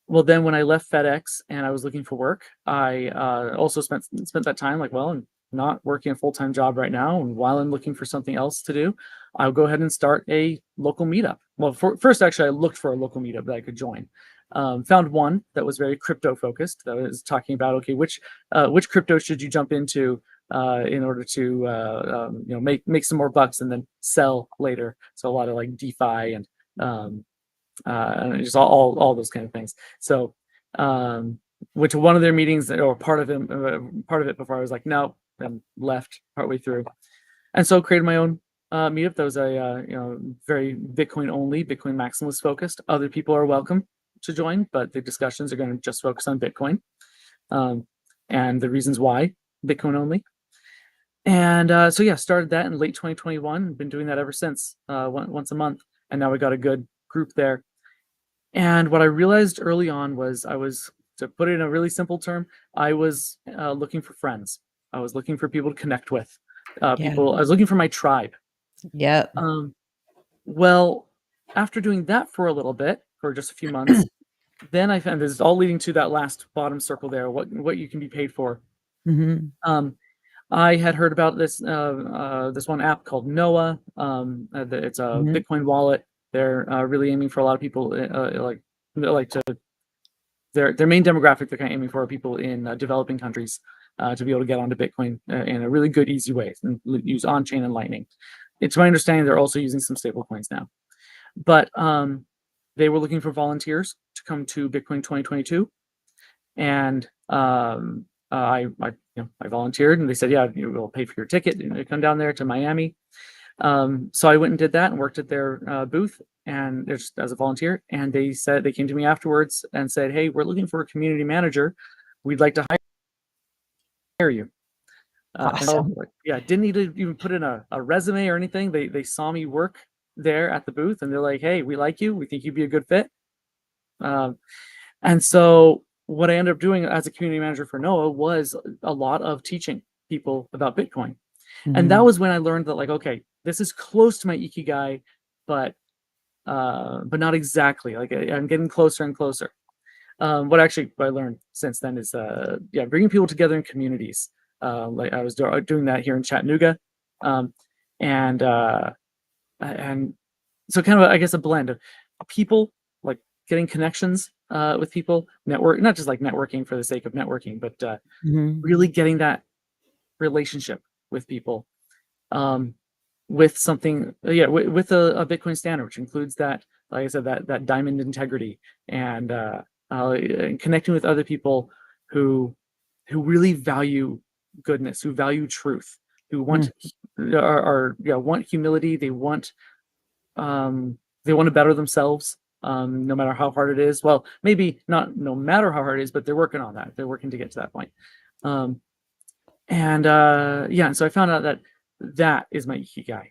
Well, then when I left FedEx and I was looking for work, I also spent that time like, well, I'm not working a full time job right now, and while I'm looking for something else to do, I'll go ahead and start a local meetup. Well, first, actually, I looked for a local meetup that I could join. Found one that was very crypto focused. That was talking about, okay, which crypto should you jump into in order to make some more bucks and then sell later. So a lot of like DeFi and just all those kind of things. So, went to one of their meetings or part of it before I was like, no, then left partway through, and so created my own meetup that was a very Bitcoin only, Bitcoin maximalist focused. Other people are welcome to join, but the discussions are going to just focus on Bitcoin um, and the reasons why Bitcoin only. And so yeah, started that in late 2021. Been doing that ever since, once a month, and now we got a good group there. And what I realized early on was to put it in a really simple term, I was looking for friends. I was looking for people to connect with. Yeah. I was looking for my tribe. Yep. Um, well, after doing that for a little bit, for just a few months, then I found this is all leading to that last bottom circle there. What you can be paid for. Hmm. Um, I had heard about this one app called Noah. It's a Hmm. Bitcoin wallet. They're really aiming for a lot of people like to their main demographic they're kind of aiming for are people in developing countries to be able to get onto Bitcoin in a really good, easy way and use on chain and Lightning. It's my understanding they're also using some stable coins now, but they were looking for volunteers to come to Bitcoin 2022, and I volunteered, and they said, yeah, we'll pay for your ticket and come down there to Miami. So I went and did that and worked at their booth and just as a volunteer. And they came to me afterwards and said, "Hey, we're looking for a community manager. We'd like to hire you." And so, Awesome. like, yeah, didn't need to even put in a resume or anything. They saw me work there at the booth, and they're like, "Hey, we like you. We think you'd be a good fit." Um, and so what I ended up doing as a community manager for Noah was a lot of teaching people about Bitcoin. And that Hmm. was when I learned that, like, okay, this is close to my ikigai, but not exactly. Like I'm getting closer and closer. What I learned since then is bringing people together in communities. Like I was doing that here in Chattanooga, um, and and so kind of I guess a blend of people, like getting connections with people, not just like networking for the sake of networking, but Hmm. really getting that relationship with people, um, with something, with a Bitcoin standard, which includes that, like I said, that diamond integrity, and connecting with other people who really value goodness, who value truth, who want humility. They want to better themselves, no matter how hard it is. Well, maybe not no matter how hard it is, but they're working on that. They're working to get to that point. Um, and so I found out that that is my ikigai.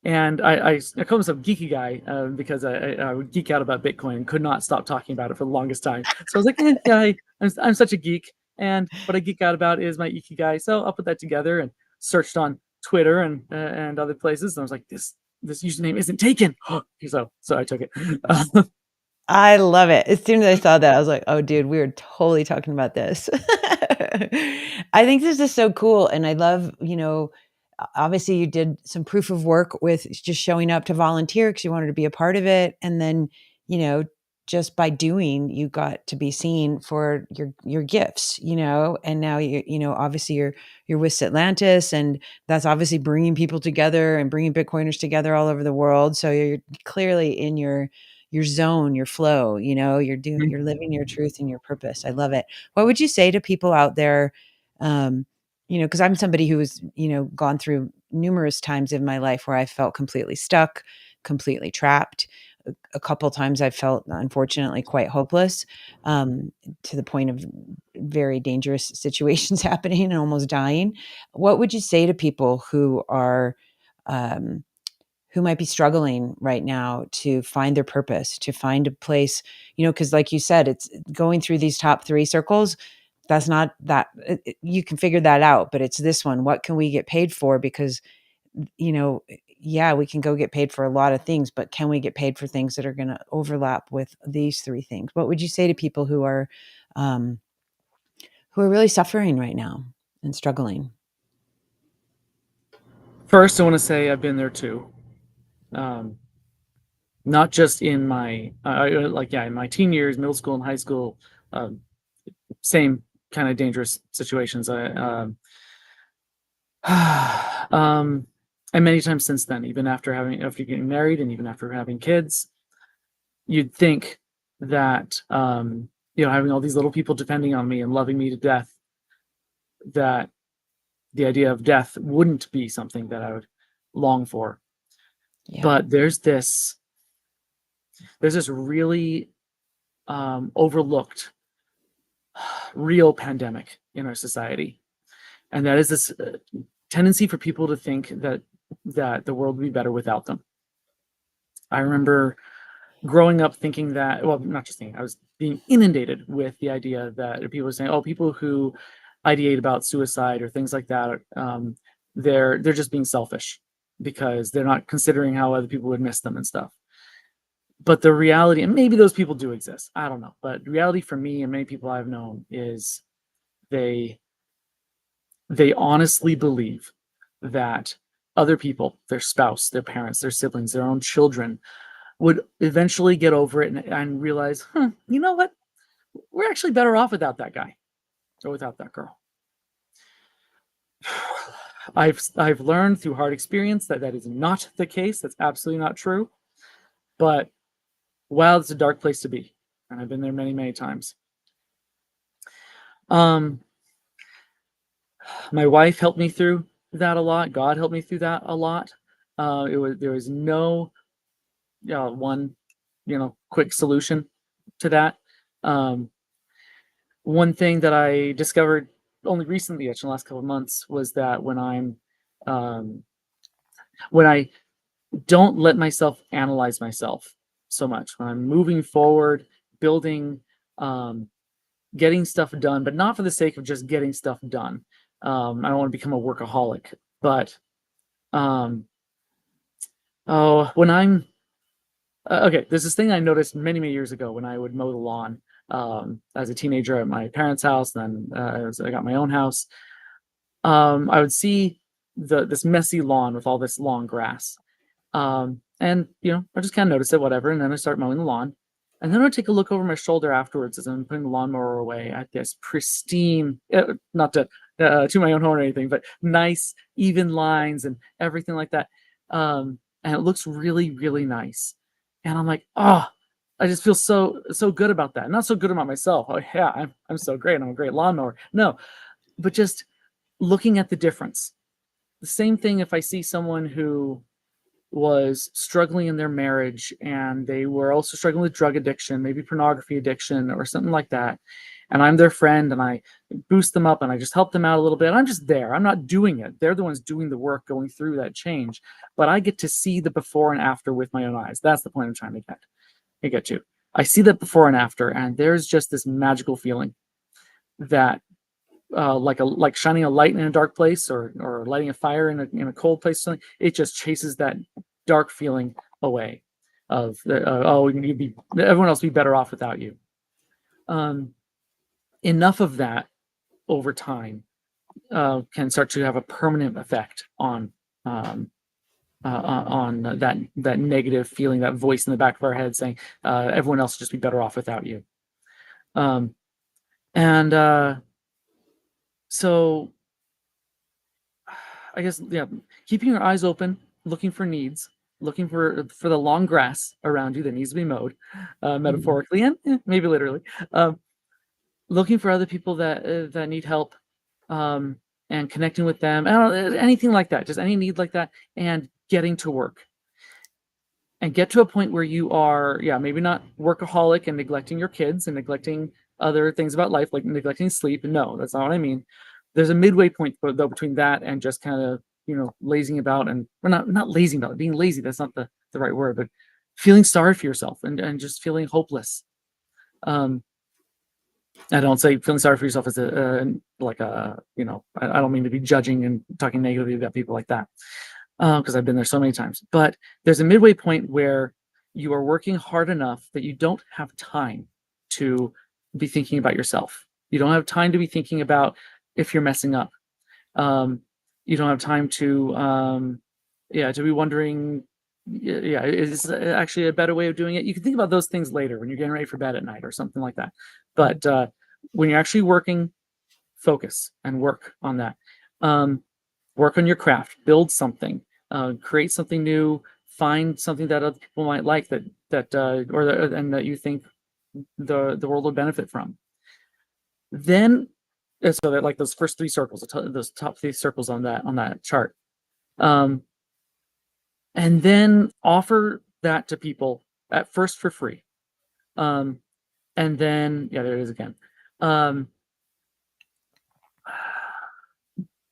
And I call myself geeky guy because I would geek out about Bitcoin and could not stop talking about it for the longest time. So I was like, yeah, I'm such a geek, and what I geek out about is my ikigai. So I'll put that together and searched on Twitter and other places, and I was like, this username isn't taken. So I took it. I love it. As soon as I saw that, I was like, "Oh, dude, we were totally talking about this." I think this is so cool, and I love, obviously you did some proof of work with just showing up to volunteer because you wanted to be a part of it, and then, you know, just by doing, you got to be seen for your gifts, and now obviously you're with Atlantis, and that's obviously bringing people together and bringing Bitcoiners together all over the world. So you're clearly in your zone, your flow, Mhm. you're living your truth and your purpose. I love it. What would you say to people out there? Um, because I'm somebody who has, gone through numerous times in my life where I felt completely stuck, completely trapped. A couple times I felt, unfortunately, quite hopeless, to the point of very dangerous situations happening and almost dying. What would you say to people um, who might be struggling right now to find their purpose, to find a place, because like you said, it's going through these top three circles. That's not that you can figure that out, but it's this one. What can we get paid for? Because, you know, yeah, we can go get paid for a lot of things, but can we get paid for things that are going to overlap with these three things? What would you say to people um, who are really suffering right now and struggling? First, I want to say I've been there too. Um, Not just in my in my teen years, middle school and high school, um, same kind of dangerous situations. Um, and many times since then, even after getting married and even after having kids, you'd think that having all these little people depending on me and loving me to death, that the idea of death wouldn't be something that I would long for. Yeah. But there's this really overlooked real pandemic in our society, and that is this tendency for people to think that the world would be better without them. I remember growing up thinking that, well, not just thinking, I was being inundated with the idea that people were saying, oh, people who ideate about suicide or things like that, they're just being selfish because they're not considering how other people would miss them and stuff. But the reality, and maybe those people do exist, I don't know, but the reality for me and many people I've known is they they honestly believe that other people, their spouse, their parents, their siblings, their own children, would eventually get over it and realize, you know what? We're actually better off without that guy or without that girl. I've learned through hard experience that that is not the case. That's absolutely not true. But wow, it's a dark place to be, and I've been there many, many times. Um, my wife helped me through that a lot. God helped me through that a lot. There was no one quick solution to that. Um, One thing that I discovered only recently, actually in the last couple of months, was that um, when I don't let myself analyze myself so much, when I'm moving forward, building, um, getting stuff done, but not for the sake of just getting stuff done. I don't want to become a workaholic, but um, oh, when I'm okay, there's this thing I noticed many, many years ago when I would mow the lawn as a teenager at my parents' house. Then as I got my own house, I would see this messy lawn with all this long grass, and I just kind of notice it, whatever, and then I start mowing the lawn, and then I would take a look over my shoulder afterwards as I'm putting the lawnmower away at this pristine, not to my own horn or anything, but nice, even lines and everything like that, and it looks really, really nice, and I'm like, oh. I just feel so good about that. Not so good about myself. Oh yeah, I'm so great. I'm a great lawnmower. No, but just looking at the difference. The same thing if I see someone who was struggling in their marriage and they were also struggling with drug addiction, maybe pornography addiction or something like that. And I'm their friend and I boost them up and I just help them out a little bit. I'm just there. I'm not doing it. They're the ones doing the work, going through that change. But I get to see the before and after with my own eyes. That's the point I'm trying to get to. I see that before and after, and there's just this magical feeling that like shining a light in a dark place or lighting a fire in a cold place. Something it just chases that dark feeling away. Of everyone else would be better off without you. Um, Enough of that over time can start to have a permanent effect on um, on that negative feeling, that voice in the back of our head saying everyone else will just be better off without you. Um, and so I guess, yeah, keeping your eyes open, looking for needs, looking for the long grass around you that needs to be mowed, Mhm. metaphorically and maybe literally. Um, Looking for other people that need help, um, and connecting with them. I don't know, anything like that, just any need like that, and getting to work and get to a point where you are, yeah, maybe not workaholic and neglecting your kids and neglecting other things about life, like neglecting sleep. No, that's not what I mean. There's a midway point though between that and just kind of, lazing about, and we're not lazy about it, being lazy. That's not the right word, but feeling sorry for yourself and just feeling hopeless. Um, I don't say feeling sorry for yourself as like a, I don't mean to be judging and talking negatively about people like that, because I've been there so many times. But there's a midway point where you are working hard enough that you don't have time to be thinking about yourself. You don't have time to be thinking about if you're messing up. Um, you don't have time to, yeah, to be wondering, yeah, is actually a better way of doing it. You can think about those things later when you're getting ready for bed at night or something like that. But when you're actually working, focus and work on that. Um, Work on your craft, build something, create something new, find something that other people might like and that you think the world will benefit from. Then, so that like those first three circles, those top three circles on that chart, um, and then offer that to people at first for free, um, and then yeah, there it is again. Um,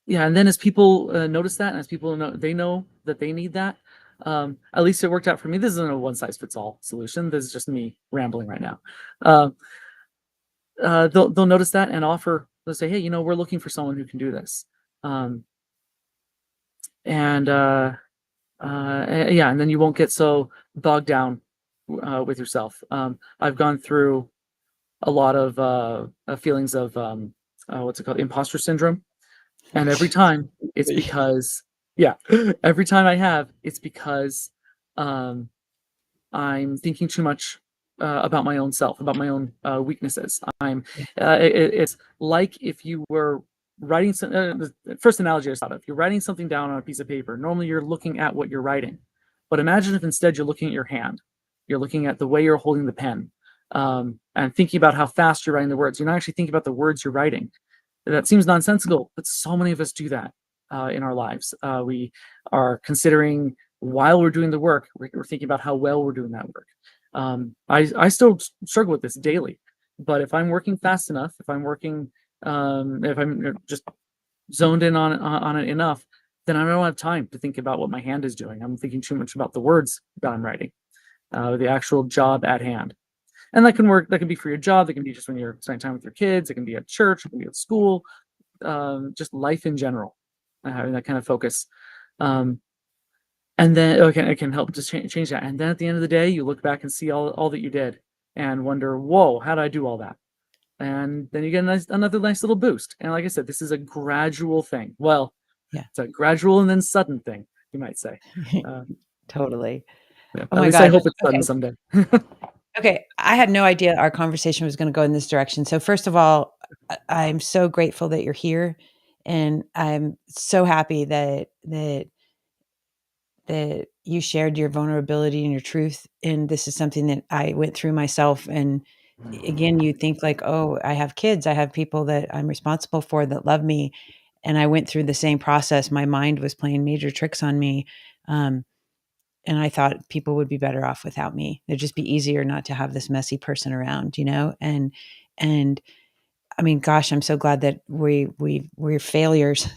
Yeah, and then as people notice that, and as people know that they need that, at least it worked out for me. This isn't a one size fits all solution. This is just me rambling right now. Um, they'll notice that and offer. They'll say, "Hey, we're looking for someone who can do this," um, and yeah, and then you won't get so bogged down with yourself. I've gone through a lot of feelings of what's it called, imposter syndrome. And every time it's because, yeah, every time it's because um, I'm thinking too much about my own self, about my own weaknesses. Yeah. It's like if you were writing some, the first analogy I thought of, you're writing something down on a piece of paper. Normally you're looking at what you're writing, but imagine if instead you're looking at your hand, you're looking at the way you're holding the pen, and thinking about how fast you're writing the words. You're not actually thinking about the words you're writing. That seems nonsensical, but so many of us do that in our lives. We are considering while we're doing the work, we're thinking about how well we're doing that work. I still struggle with this daily, but if I'm working fast enough, if I'm just zoned in on it enough, then I don't have time to think about what my hand is doing. I'm thinking too much about the words that I'm writing, the actual job at hand. And that can work. That can be for your job. That can be just when you're spending time with your kids. It can be at church. It can be at school. Just life in general, having that kind of focus. Um, and then it can help just change that. And then at the end of the day, you look back and see all that you did and wonder, whoa, how did I do all that? And then you get another nice little boost. And like I said, this is a gradual thing. Well, Yeah. it's a gradual and then sudden thing, you might say. Uh, Totally. yeah, Oh at my least I gosh. hope it's Okay. sudden someday. Okay. I had no idea our conversation was going to go in this direction. So first of all, I'm so grateful that you're here, and I'm so happy that you shared your vulnerability and your truth. And this is something that I went through myself. And again, you think like, oh, I have kids, I have people that I'm responsible for that love me. And I went through the same process. My mind was playing major tricks on me. Um, and I thought people would be better off without me. It'd just be easier not to have this messy person around, and I mean, gosh, I'm so glad that we're failures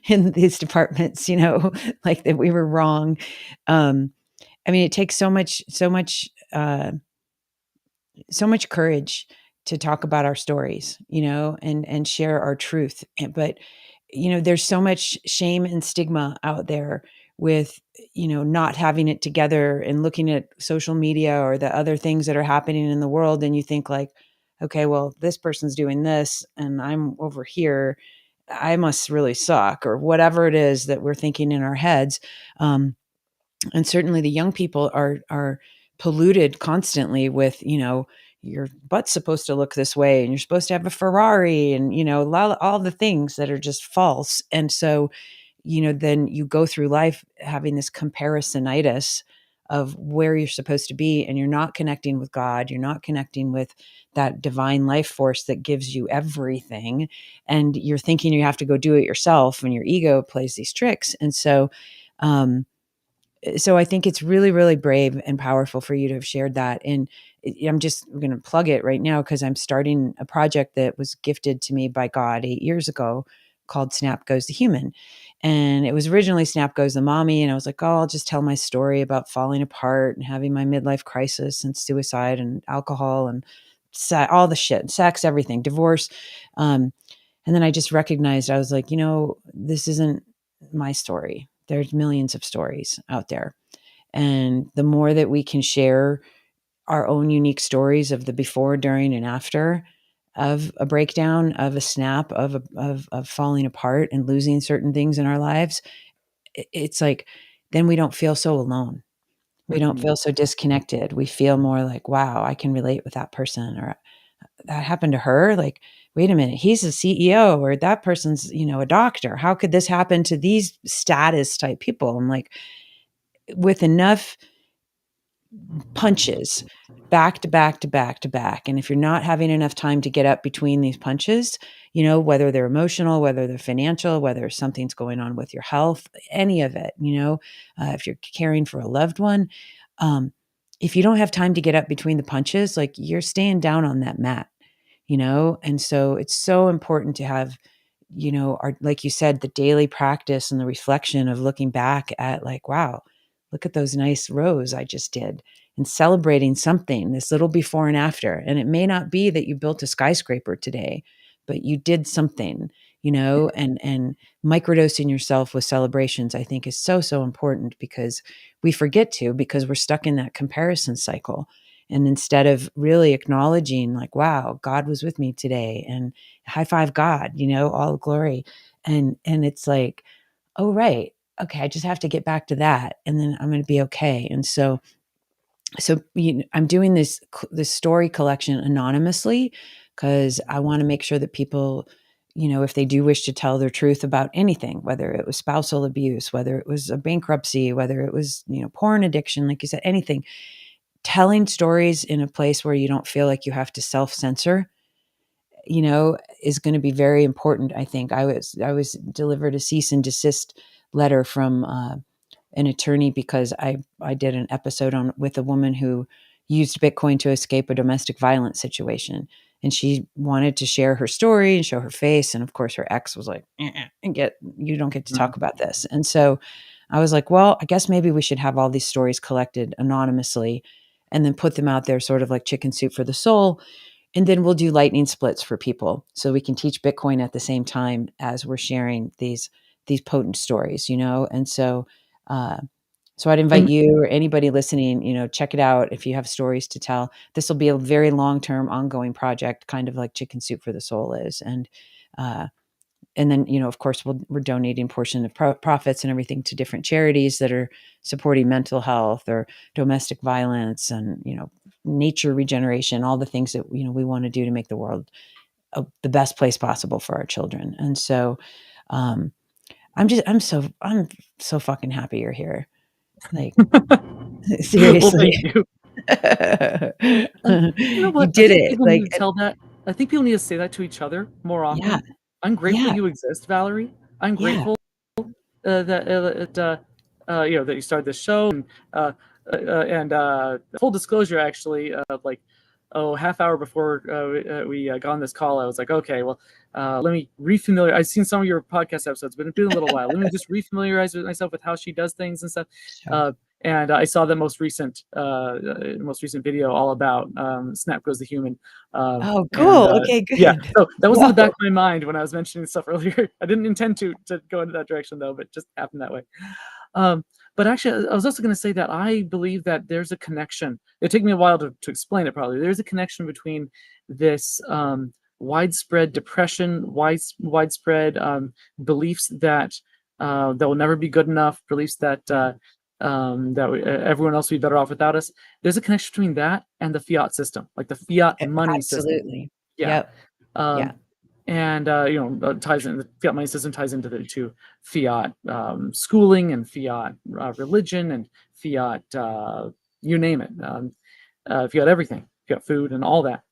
in these departments, like that we were wrong. Um, I mean, it takes so much courage to talk about our stories, and share our truth. But, there's so much shame and stigma out there with, not having it together and looking at social media or the other things that are happening in the world. And you think like, okay, well, this person's doing this and I'm over here. I must really suck, or whatever it is that we're thinking in our heads. Um, And certainly the young people are polluted constantly with, your butt's supposed to look this way and you're supposed to have a Ferrari, and all the things that are just false. And so, then you go through life having this comparisonitis of where you're supposed to be, and you're not connecting with God, you're not connecting with that divine life force that gives you everything, and you're thinking you have to go do it yourself, and your ego plays these tricks. And um so I think it's really, really brave and powerful for you to have shared that. And I'm just going to plug it right now because I'm starting a project that was gifted to me by God 8 years ago called Snap Goes the Human. And it was originally Snap Goes the Mommy. And I was like, oh, I'll just tell my story about falling apart and having my midlife crisis and suicide and alcohol and all the shit, sex, everything, divorce. Um, and then I just recognized, I was like, this isn't my story. There's millions of stories out there. And the more that we can share our own unique stories of the before, during, and after of a breakdown, of a snap, of falling apart and losing certain things in our lives, it's like, then we don't feel so alone. We don't Mhm. feel so disconnected. We feel more like, wow, I can relate with that person, or that happened to her. Like, wait a minute, he's a CEO, or that person's, a doctor. How could this happen to these status type people? I'm like, with enough punches back to back to back to back. And if you're not having enough time to get up between these punches, whether they're emotional, whether they're financial, whether something's going on with your health, any of it, if you're caring for a loved one, um, if you don't have time to get up between the punches, like, you're staying down on that mat. And so it's so important to have, our, like you said, the daily practice and the reflection of looking back at, like, wow, look at those nice rows I just did, and celebrating something, this little before and after. And it may not be that you built a skyscraper today, but you did something, and microdosing yourself with celebrations, I think, is so, so important, because we forget to, because we're stuck in that comparison cycle. And instead of really acknowledging, like, wow, God was with me today, and high five God, all glory. And it's like, oh, right. Okay, I just have to get back to that, and then I'm going to be okay. And so I'm doing this story collection anonymously, because I want to make sure that people, if they do wish to tell their truth about anything, whether it was spousal abuse, whether it was a bankruptcy, whether it was, porn addiction, like you said, anything, telling stories in a place where you don't feel like you have to self-censor, is going to be very important. I think I was delivered a cease and desist letter from an attorney, because I did an episode on with a woman who used Bitcoin to escape a domestic violence situation, and she wanted to share her story and show her face, and of course her ex was like, and you don't get to Mhm. talk about this. And so I was like, well, I guess maybe we should have all these stories collected anonymously, and then put them out there, sort of like Chicken Soup for the Soul. And then we'll do lightning splits for people, so we can teach Bitcoin at the same time as we're sharing these potent stories, And uh, so I'd invite And you or anybody listening, check it out if you have stories to tell. This will be a very long-term, ongoing project, kind of like Chicken Soup for the Soul is. Uh, and then, of course, we're donating portion of profits and everything to different charities that are supporting mental health or domestic violence, and, nature regeneration, all the things that, we want to do to make the world the best place possible for our children. And so, um, I'm so fucking happy you're here. Like, well, seriously. thank you. You know You what? I did think it. people Like, need to tell that. I think people need to say that to each other more yeah, often. I'm grateful yeah, you exist, Valerie. I'm yeah. grateful that you started this show, and full disclosure, actually, like half hour before we got on this call, I was like, okay, well, let me refamiliar. I've seen some of your podcast episodes, but it's been a little while. Let me just refamiliarize with myself with how she does things and stuff. Sure. Uh, and I saw the most recent video all about Snap Goes the Human. Oh, And cool. Okay, Yeah, good. so that was in the back Whoa. of my mind when I was mentioning stuff earlier. I didn't intend to go into that direction though, but it just happened that way. Um, but actually, I was also going to say that I believe that there's a connection. It took me a while to explain it. Probably there's a connection between this widespread depression, widespread beliefs that will never be good enough, beliefs that everyone else would be better off without us. There's a connection between that and the fiat system, like the fiat money system. Absolutely. Yeah. Yep. Yeah. Um, and ties in the fiat money system ties into the two fiat schooling and fiat religion and fiat you name it, fiat everything, fiat food and all that.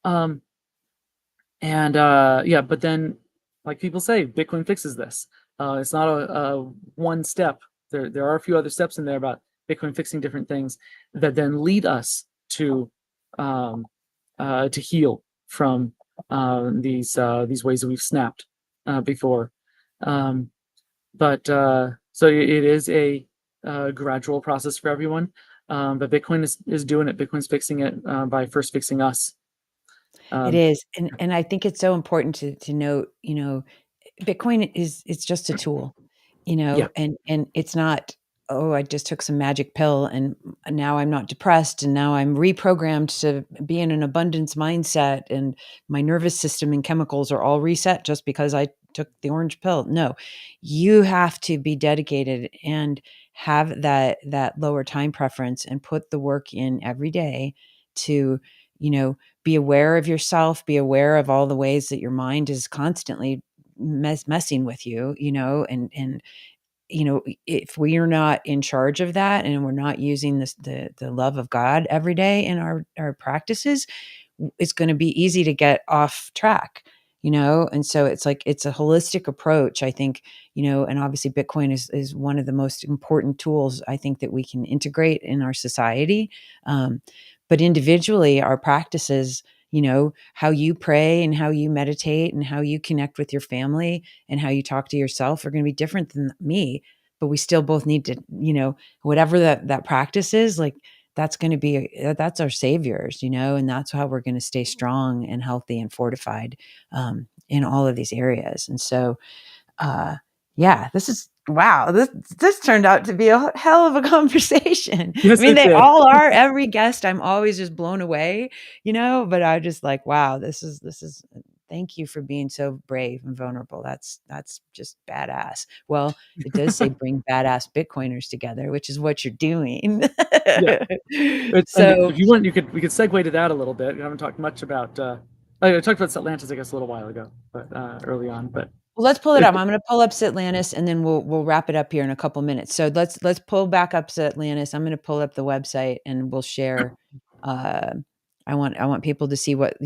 Um, and yeah, but then, like people say, Bitcoin fixes this. It's not a one step. There are a few other steps in there about Bitcoin fixing different things that then lead us um, to heal from these ways that we've snapped before. Um, but so it is a gradual process for everyone. But Bitcoin is doing it. Bitcoin's fixing it by first fixing us. It Um, is, and I think it's so important to note, Bitcoin is it's just a tool, yeah, and it's not, "Oh, I just took some magic pill and now I'm not depressed and now I'm reprogrammed to be in an abundance mindset and my nervous system and chemicals are all reset just because I took the orange pill." No. You have to be dedicated and have that lower time preference and put the work in every day to, be aware of yourself, be aware of all the ways that your mind is constantly messing with you, and if we are not in charge of that and we're not using the love of God every day in our practices, it's going to be easy to get off track. And so it's like it's a holistic approach, I think. And obviously Bitcoin is one of the most important tools I think that we can integrate in our society. But individually, our practices, how you pray and how you meditate and how you connect with your family and how you talk to yourself are going to be different than me. But we still both need to, whatever that practice is, like that's going to be that's our saviors, and that's how we're going to stay strong and healthy and fortified in all of these areas. And so uh, yeah, this is wow. This turned out to be a hell of a conversation. I yes, mean, it they did. all are. Every guest, I'm always just blown away, But I just like, wow, this is. Thank you for being so brave and vulnerable. That's just badass. Well, it does say bring badass Bitcoiners together, which is what you're doing. Yeah. And So if you want, we could segue to that a little bit. We haven't talked much about. I talked about Atlantis, I guess, a little while ago, but early on. But well, let's pull it if, up. I'm going to pull up Atlantis, and then we'll wrap it up here in a couple minutes. So let's pull back up Atlantis. I'm going to pull up the website, and we'll share. Uh, I want people to see what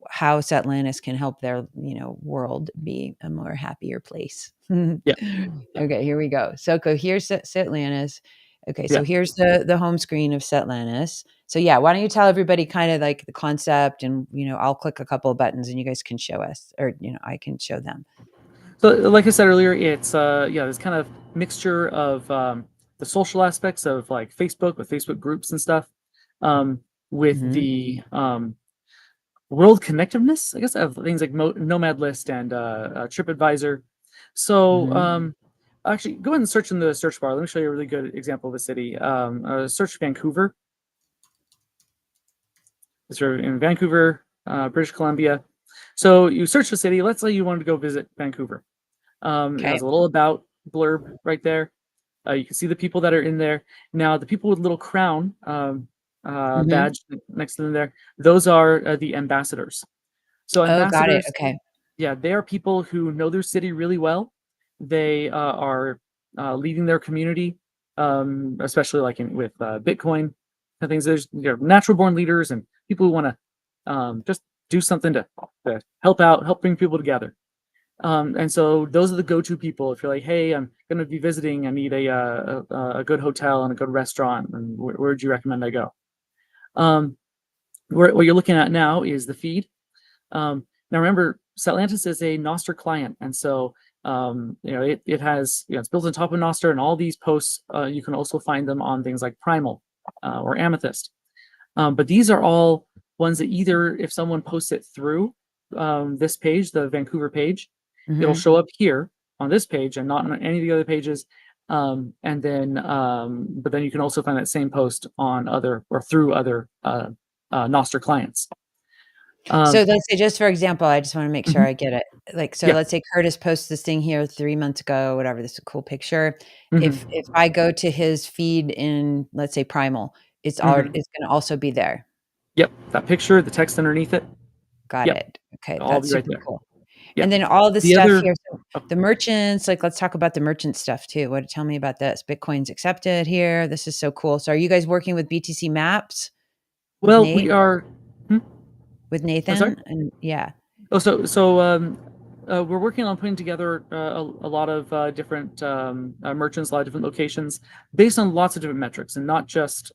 how Atlantis can help their world be a more happier place. yeah, Okay, here we go. So here's Atlantis. Okay, so yeah. here's the home screen of Atlantis. So yeah, why don't you tell everybody kind of like the concept, and I'll click a couple of buttons, and you guys can show us, or I can show them. So, like I said earlier, it's this kind of mixture of the social aspects of like Facebook with Facebook groups and stuff, with Mhm. the world connectiveness, I guess, of things like Nomad List and TripAdvisor. So, Mhm. actually, go ahead and search in the search bar. Let me show you a really good example of a city. Search Vancouver. It's in Vancouver, British Columbia. So you search the city. Let's say you wanted to go visit Vancouver. It Okay. has a little about blurb right there. You can see the people that are in there. Now, the people with little crown Mhm. badge next to them there, those are the ambassadors. So Oh, got it. ambassadors, Okay. yeah, they are people who know their city really well. They are leading their community, especially like with Bitcoin and things. There's natural born leaders and people who want to just do something to help out, help bring people together. And so those are the go-to people. If you're like, hey, I'm going to be visiting, I need a good hotel and a good restaurant, and where would you recommend I go? Um, what you're looking at now is the feed. Now remember, Satlantis is a Nostr client, and so it has it's built on top of Nostr, and all these posts you can also find them on things like Primal or Amethyst. But these are all ones that either if someone posts it through this page, the Vancouver page, it'll Mhm. show up here on this page and not on any of the other pages. And then, but then you can also find that same post on other or through other Nostr clients. So Um, let's say, just for example, I just want to make sure mhm, I get it. Like, so yeah. let's say Curtis posts this thing here 3 months ago, whatever. This is a cool picture. If Hmm. I go to his feed in, let's say, Primal, Hmm. it's going to also be there. Yep. That picture, the text underneath it. Got Yep. it. Okay, It'll all that's be right super there. cool. Yeah. And then all the The stuff other, here. So oh, the merchants, like, let's talk about the merchant stuff too. Tell me about this. Bitcoin's accepted here. This is so cool. So are you guys working with BTC Maps with well, Nate, we are. Hmm? with I'm sorry. Nathan? And yeah. Oh, we're working on putting together a lot of different merchants, a lot of different locations, based on lots of different metrics, and not just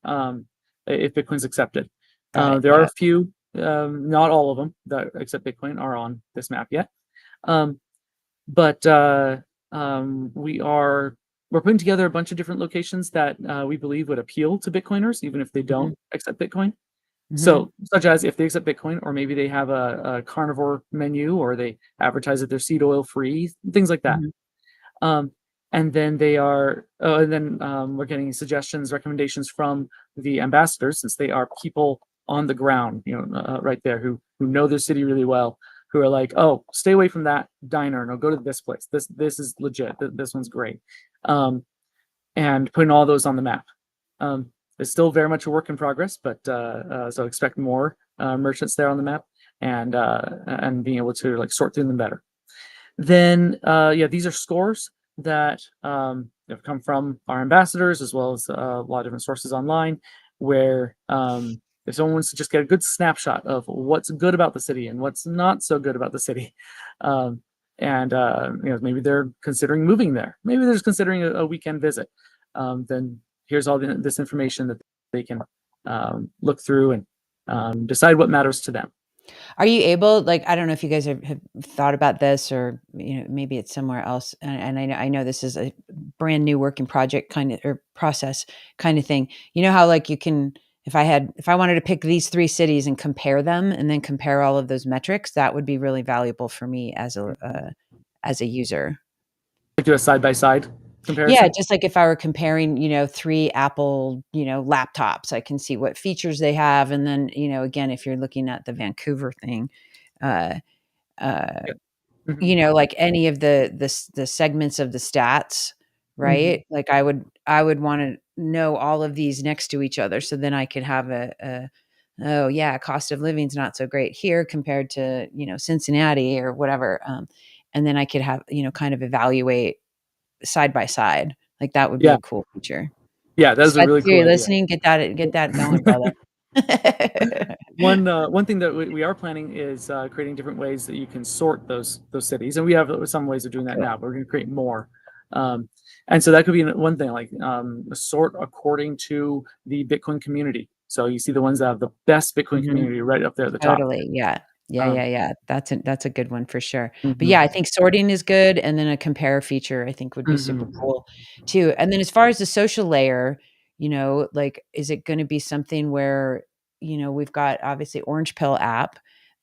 if Bitcoin's accepted. Got it. There are Yeah. a few, not all of them that accept Bitcoin are on this map yet, um, but we're putting together a bunch of different locations that we believe would appeal to Bitcoiners, even if they Mhm, don't accept Bitcoin. mhm, So, such as if they accept Bitcoin, or maybe they have a carnivore menu, or they advertise that they're seed oil free, things like that. mhm. Um, and then we're getting suggestions, recommendations from the ambassadors, since they are people on the ground, right there, who know their city really well, who are like, oh, stay away from that diner, no, go to this place. This is legit. This one's great. Um, and putting all those on the map. It's still very much a work in progress, but so expect more merchants there on the map, and being able to like sort through them better. Then yeah, these are scores that have come from our ambassadors, as well as a lot of different sources online, where if someone wants to just get a good snapshot of what's good about the city and what's not so good about the city, um, and maybe they're considering moving there, maybe they're just considering a weekend visit, then here's all this information that they can look through and decide what matters to them. Are you able, like, I don't know if you guys have thought about this, or, maybe it's somewhere else. And I know this is a brand new working project kind of, or process kind of thing. You know how, like, you can, if I wanted to pick these 3 cities and compare them, and then compare all of those metrics, that would be really valuable for me as a user. Like do a side by side Yeah, comparison. just like if I were comparing, 3 Apple, laptops, I can see what features they have. And then, again, if you're looking at the Vancouver thing, uh, uh, Yeah. Hmm. like any of the segments of the stats, Hmm. right? Like, I would wanna know all of these next to each other, so then I could have "Oh, yeah, cost of living is not so great here compared to, Cincinnati," or whatever. And then I could have, kind of evaluate side by side. Like, that would be Yeah, a cool feature. yeah, that is a Seth, really if cool you're idea. listening, get that going, brother. One thing that we are planning is creating different ways that you can sort those cities, and we have some ways of doing that Cool. now, but we're going to create more. Um, and so that could be one thing, like sort according to the Bitcoin community. So you see the ones that have the best Bitcoin Mhm. community right up there at the top. Totally, yeah. Yeah, Um, yeah, yeah. That's a good one for sure. But mhm, yeah, I think sorting is good, and then a compare feature I think would be super mhm, cool too. And then as far as the social layer, like, is it gonna be something where, we've got obviously Orange Pill app,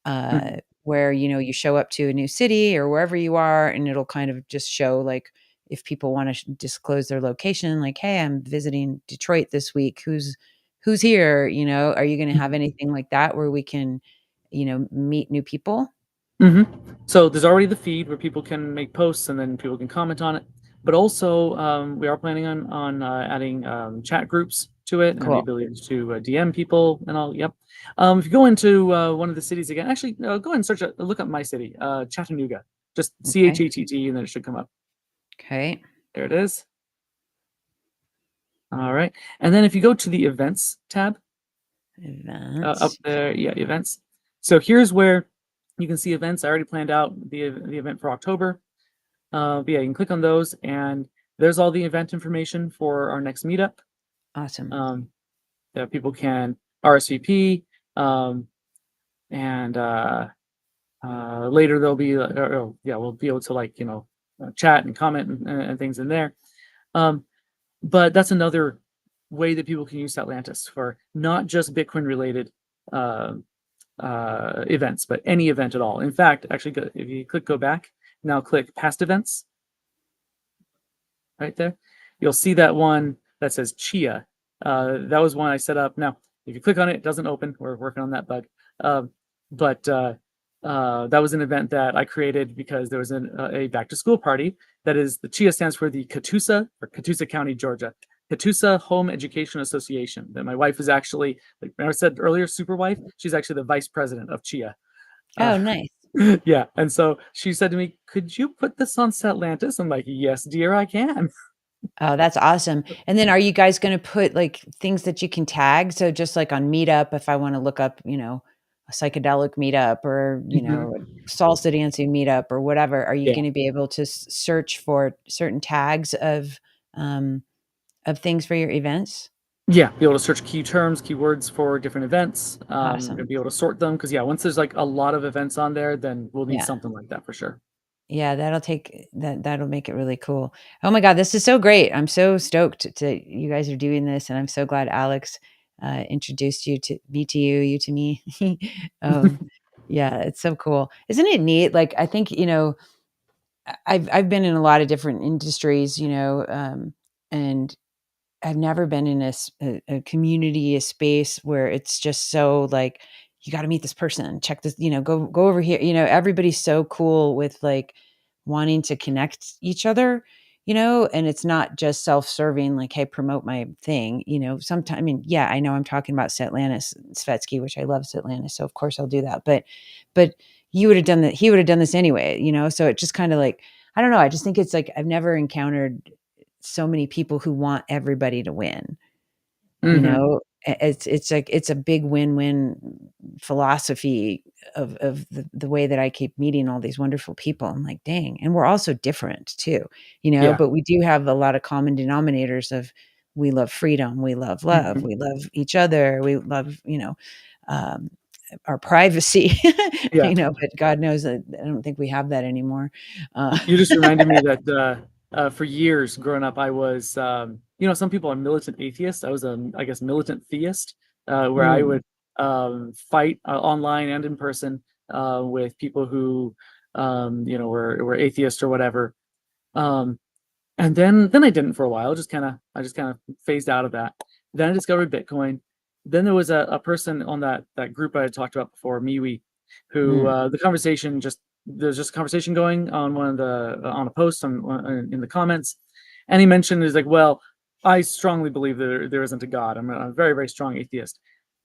mhm, where, you show up to a new city or wherever you are, and it'll kind of just show, like, if people wanna disclose their location, like, "Hey, I'm visiting Detroit this week. Who's here?" Are you gonna have mhm. anything like that where we can, meet new people? Hmm. So there's already the feed where people can make posts and then people can comment on it. But also, we are planning on adding chat groups to it and the Cool. ability to DM people and all. Yep. If you go into one of the cities again, actually, go ahead and look up my city, Chattanooga. Just Okay. CHATT, and then it should come up. Okay. There it is. All right. And then if you go to the events tab, up Events. there, yeah, events. So here's where you can see events. I already planned out the event for October. But yeah, you can click on those, and there's all the event information for our next meetup. Awesome. Um, that people can RSVP, um, and later there'll be, yeah, we'll be able to like chat and comment and things in there. Um, but that's another way that people can use Atlantis for not just Bitcoin related uh, events, but any event at all. In fact, actually, if you go back now, click past events right there, you'll see that one that says Chia. That was one I set up. Now, if you click on it, it doesn't open. We're working on that bug. Um, but that was an event that I created because there was a back to school party. That is, the CHIA stands for the Catoosa, or Catoosa County, Georgia, Catoosa Home Education Association. That my wife is actually, like I said earlier, super wife. She's actually the vice president of CHIA. Oh, Uh, nice. yeah, and so she said to me, "Could you put this on Satlantis?" I'm like, "Yes, dear, I can." Oh, that's awesome. And then are you guys gonna put, like, things that you can tag? So just like on Meetup, if I wanna look up, a psychedelic meetup or, Mhm. a salsa dancing meetup or whatever, are you Yeah. gonna be able to search for certain tags of things for your events? Yeah, be able to search key terms, keywords for different events, and Awesome. be able to sort them. Because yeah, once there's, like, a lot of events on there, then we'll need Yeah. something like that for sure. Yeah, that'll make it really cool. Oh my god, this is so great. I'm so stoked to you guys are doing this, and I'm so glad Alex, introduced me to you, you to me. Um, yeah, it's so cool. Isn't it neat? Like, I think, I've been in a lot of different industries, and I've never been in a community, a space where it's just so like, you got to meet this person, check this, go over here. Everybody's so cool with like wanting to connect each other, and it's not just self-serving, like, hey, promote my thing. Sometimes, I mean, yeah, I know I'm talking about Setlanis Svetsky, which I love Setlanis, so of course I'll do that. But you would have done that, he would have done this anyway, so it just kind of like, I don't know. I just think it's like I've never encountered so many people who want everybody to win, you Mhm. know? It's like it's a big win-win philosophy of the way that I keep meeting all these wonderful people. I'm like, "Dang," and we're also different too, Yeah. but we do have a lot of common denominators of we love freedom, we love love, Mhm. we love each other, we love, um, our privacy, Yeah. but God knows that I don't think we have that anymore. You just reminded me that, for years growing up, I was, some people are militant atheists. I was a, I guess, militant theist, where I Mm, would, fight, online and in person, with people who, were atheists or whatever. Um, and then I didn't for a while. I just kind of phased out of that. Then I discovered Bitcoin. Then there was a person on that group I had talked about before, MeWe, who, mm, the conversation just there's just a conversation going on one of the on a post in the comments, and he mentioned, is like, well, I strongly believe there isn't a God. I'm a very, very strong atheist,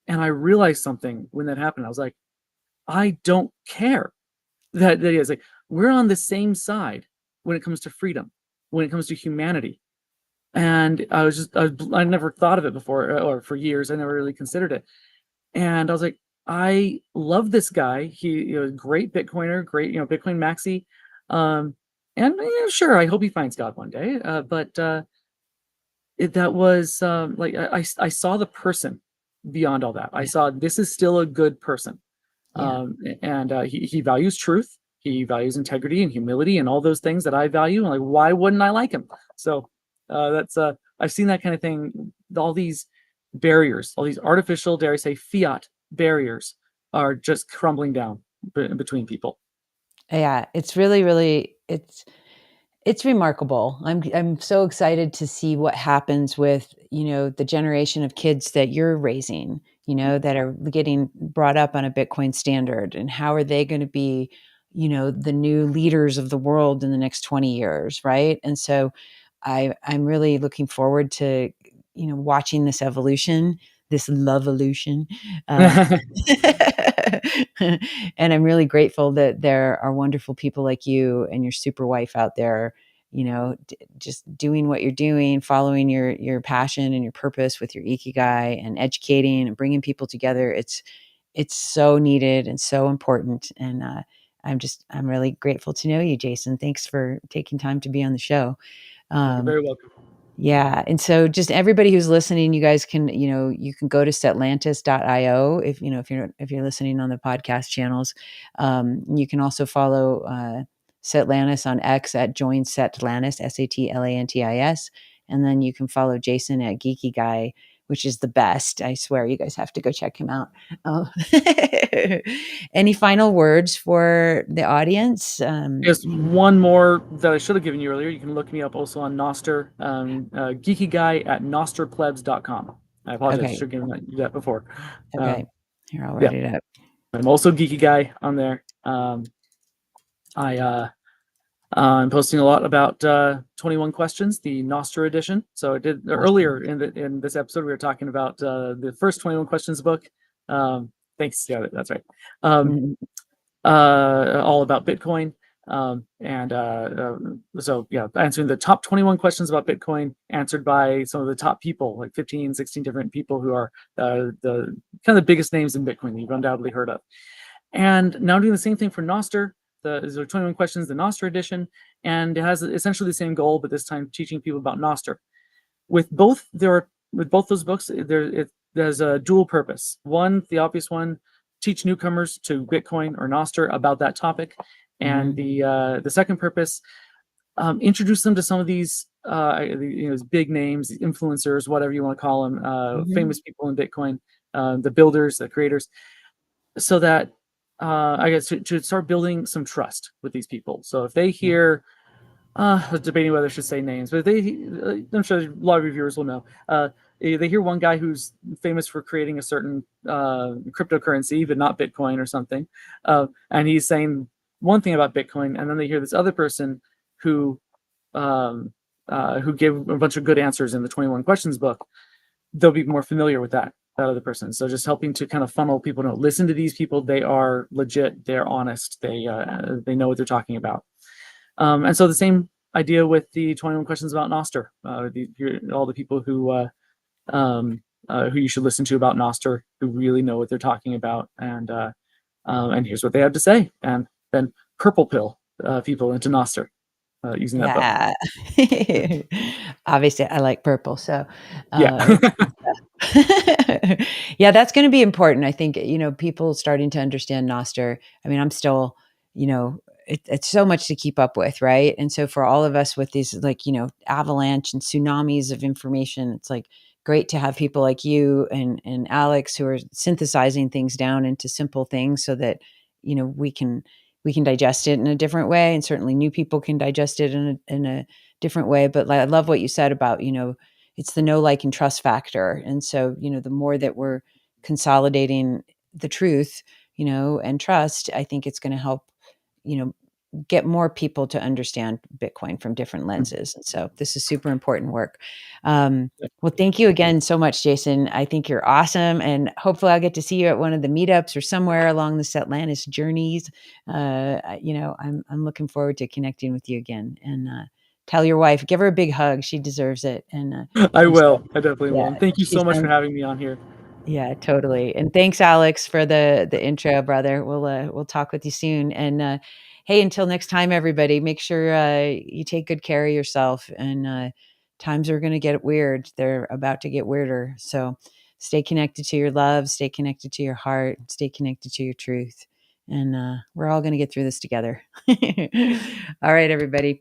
and I realized something when that happened. I was like, I don't care that he is like, we're on the same side when it comes to freedom, when it comes to humanity. And I never thought of it before, or for years I never really considered it. And I was like, I love this guy. He, great Bitcoiner, great, Bitcoin maxi. Um, and sure, I hope he finds God one day. But that was, like, I saw the person beyond all that. I yeah, saw this is still a good person, yeah. and he values truth. He values integrity and humility and all those things that I value. And like, why wouldn't I like him? So that's I've seen that kind of thing. All these barriers, all these artificial, dare I say, fiat barriers, are just crumbling down between people. Yeah, it's really, really it's remarkable. I'm so excited to see what happens with, the generation of kids that you're raising, that are getting brought up on a Bitcoin standard, and how are they gonna be, the new leaders of the world in the next 20 years, right? And so I'm really looking forward to, watching this evolution, this love evolution. Uh, and I'm really grateful that there are wonderful people like you and your super wife out there, just doing what you're doing, following your passion and your purpose with your ikigai, and educating and bringing people together. It's so needed and so important. And I'm really grateful to know you, Jason. Thanks for taking time to be on the show. You're Um, very welcome. yeah, and so just everybody who's listening, you guys can, you can go to setlantis.io if you're listening on the podcast channels. You can also follow Setlantis on X at join Setlantis, Satlantis, and then you can follow Jason at Geeky Guy, which is the best. I swear, you guys have to go check him out. Oh. Any final words for the audience? Just one more that I should have given you earlier. You can look me up also on Noster, geeky guy at nosterplebs.com. I apologize, I Okay, should have given you that before. okay. Um, Here, I'll yeah, write it up. I'm also Geeky Guy on there. I'm posting a lot about 21 Questions, the Nostr edition. So I did Awesome. earlier in this episode, we were talking about the first 21 Questions book. Thanks, yeah, that's right. Mhm. All about Bitcoin. So yeah, answering the top 21 questions about Bitcoin answered by some of the top people, like 15, 16 different people who are the kind of the biggest names in Bitcoin that you've undoubtedly heard of. And now doing the same thing for Nostr. There are 21 questions, the Nostr edition, and it has essentially the same goal, but this time teaching people about Nostr. With both those books, there's a dual purpose. One, the obvious one, teach newcomers to Bitcoin or Nostr about that topic, and Mhm. the second purpose, introduce them to some of these big names, influencers, whatever you want to call them, Mhm. famous people in Bitcoin, the builders, the creators, so that I guess to start building some trust with these people. So if they Yeah. hear, I was debating whether I should say names, but I'm sure a lot of your viewers will know. They hear one guy who's famous for creating a certain cryptocurrency, but not Bitcoin or something, and he's saying one thing about Bitcoin, and then they hear this other person who um, who gave a bunch of good answers in the 21 Questions book. They'll be more familiar with that other person. So just helping to kind of funnel people to listen to these people. They are legit. They're honest. They know what they're talking about. And so the same idea with the 21 Questions about Nostr. All the people who you should listen to about Nostr, who really know what they're talking about, and here's what they have to say, and then purple pill people into Nostr using that book. Yeah. Obviously, I like purple, so, Yeah. good stuff. Yeah, that's gonna be important. I think, people starting to understand Nostr. I mean, I'm still, it's so much to keep up with, right? And so for all of us with these, like, avalanche and tsunamis of information, it's, like, great to have people like you and Alex who are synthesizing things down into simple things so that, we can digest it in a different way, and certainly new people can digest it in a different way. But I love what you said about, it's the know, like, and trust factor. And so, the more that we're consolidating the truth, and trust, I think it's going to help, you know, get more people to understand Bitcoin from different lenses. And so this is super important work. Well, thank you again so much, Jason. I think you're awesome. And hopefully I'll get to see you at one of the meetups or somewhere along the Atlantis journeys. I'm looking forward to connecting with you again, and tell your wife, give her a big hug. She deserves it. And I she's, will. I definitely yeah, will. And thank you she's so much for done. having me on here. Yeah, totally. And thanks, Alex, for the intro, brother. We'll talk with you soon. And hey, until next time, everybody, make sure you take good care of yourself. And times are going to get weird. They're about to get weirder. So stay connected to your love. Stay connected to your heart. Stay connected to your truth. And we're all going to get through this together. All right, everybody.